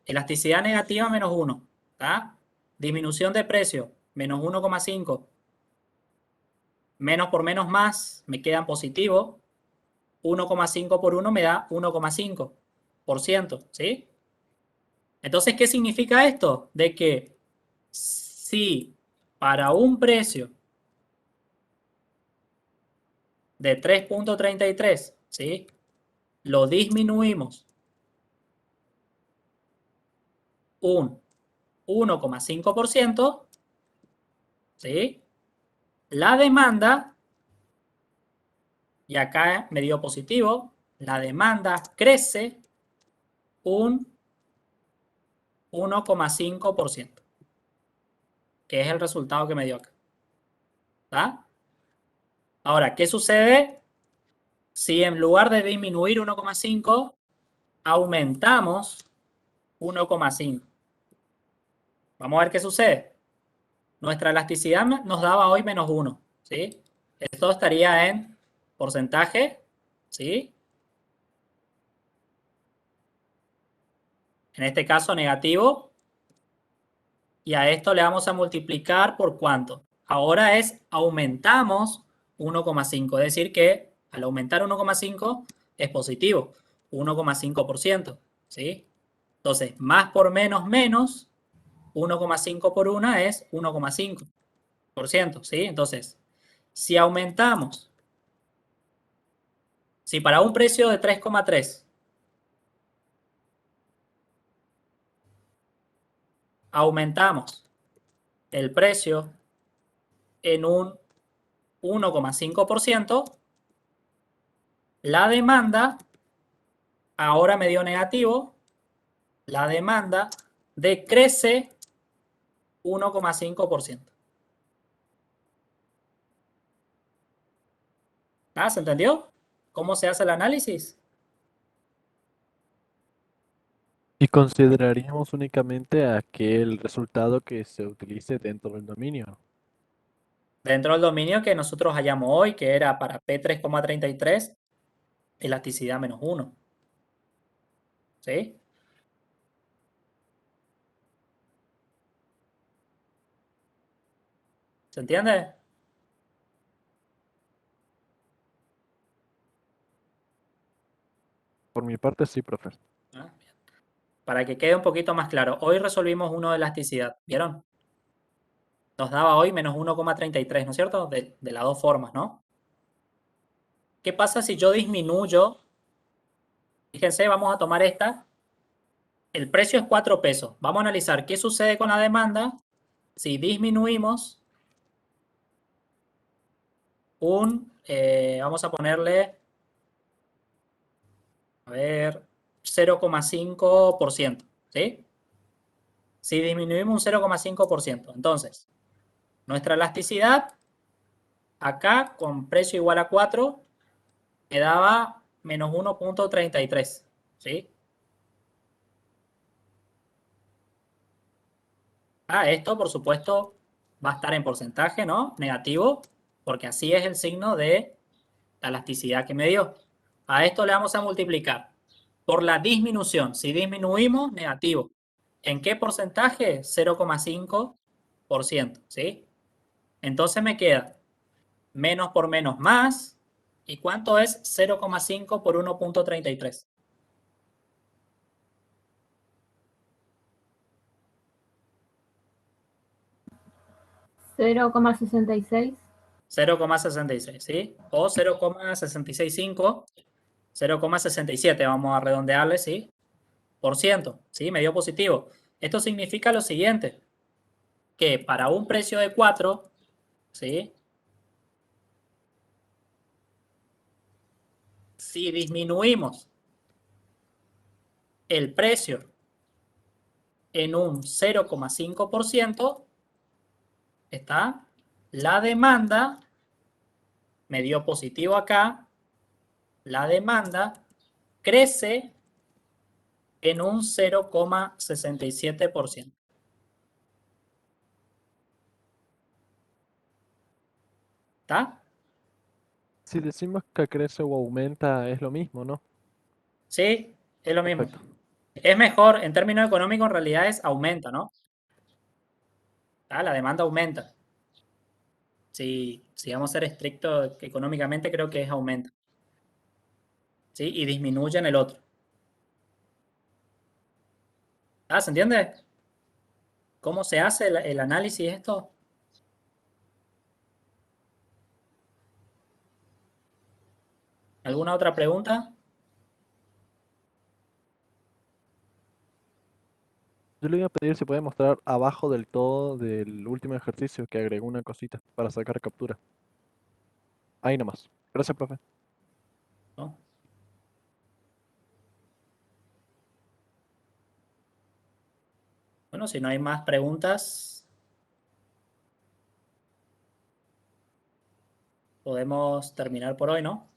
Elasticidad negativa menos 1, ¿tá? Disminución de precio menos 1,5. Menos por menos más me quedan positivo. 1,5 por 1 me da 1,5%, ¿sí? Entonces, ¿qué significa esto? De que si para un precio de 3.33, ¿sí? Lo disminuimos un 1,5%, ¿sí? La demanda, y acá me dio positivo, la demanda crece un 1,5%, que es el resultado que me dio acá. ¿Está? Ahora, ¿qué sucede si en lugar de disminuir 1,5, aumentamos 1,5? Vamos a ver qué sucede. Nuestra elasticidad nos daba hoy menos 1, ¿sí? Esto estaría en porcentaje, ¿sí? En este caso negativo. Y a esto le vamos a multiplicar por ¿cuánto? Ahora aumentamos 1,5. Es decir que al aumentar 1,5 es positivo. 1,5%. ¿Sí? Entonces, más por menos, menos. 1,5 por 1 es 1,5%. ¿Sí? Entonces, si aumentamos, si para un precio de 3,3 aumentamos el precio en un 1,5%, la demanda ahora me dio negativo la demanda decrece 1,5%. ¿Ah, se entendió? ¿Cómo se hace el análisis? Y consideraríamos únicamente aquel resultado que se utilice dentro del dominio. Dentro del dominio que nosotros hallamos hoy, que era para P3,33, elasticidad -1. ¿Sí? ¿Se entiende? Por mi parte, sí, profe. Ah, bien. Para que quede un poquito más claro, hoy resolvimos uno de elasticidad, ¿vieron? Nos daba hoy -1,33, ¿no es cierto? De las dos formas, ¿no? ¿Qué pasa si yo disminuyo? Fíjense, vamos a tomar esta. El precio es 4 pesos. Vamos a analizar qué sucede con la demanda si disminuimos vamos a ponerle, a ver, 0,5%, ¿sí? Si disminuimos un 0,5%, entonces, nuestra elasticidad, acá con precio igual a 4, quedaba -1,33, ¿sí? Esto, por supuesto, va a estar en porcentaje, ¿no? Negativo, porque así es el signo de la elasticidad que me dio. A esto le vamos a multiplicar por la disminución. Si disminuimos, negativo. ¿En qué porcentaje? 0,5%, ¿sí? Entonces me queda menos por menos más. ¿Y cuánto es 0,5 por 1,33? $0,66. 0,66, ¿sí? O 0,665, 0,67, vamos a redondearle, ¿sí? Por ciento, ¿sí? Me dio positivo. Esto significa lo siguiente, que para un precio de 4, ¿sí? Si disminuimos el precio en un 0,5%, está la demanda, me dio positivo acá, la demanda crece en un 0,67%. ¿Está? Si decimos que crece o aumenta, es lo mismo, ¿no? Sí, es lo mismo. Perfecto. Es mejor, en términos económicos, en realidad es aumenta, ¿no? La demanda aumenta. Si vamos a ser estrictos económicamente, creo que es aumenta. ¿Sí? Y disminuye en el otro. ¿Se entiende? ¿Cómo se hace el análisis de esto? ¿Alguna otra pregunta? Yo le iba a pedir si puede mostrar abajo del todo del último ejercicio que agregó una cosita para sacar captura. Ahí nomás. Gracias, profe. ¿No? Bueno, si no hay más preguntas, podemos terminar por hoy, ¿no?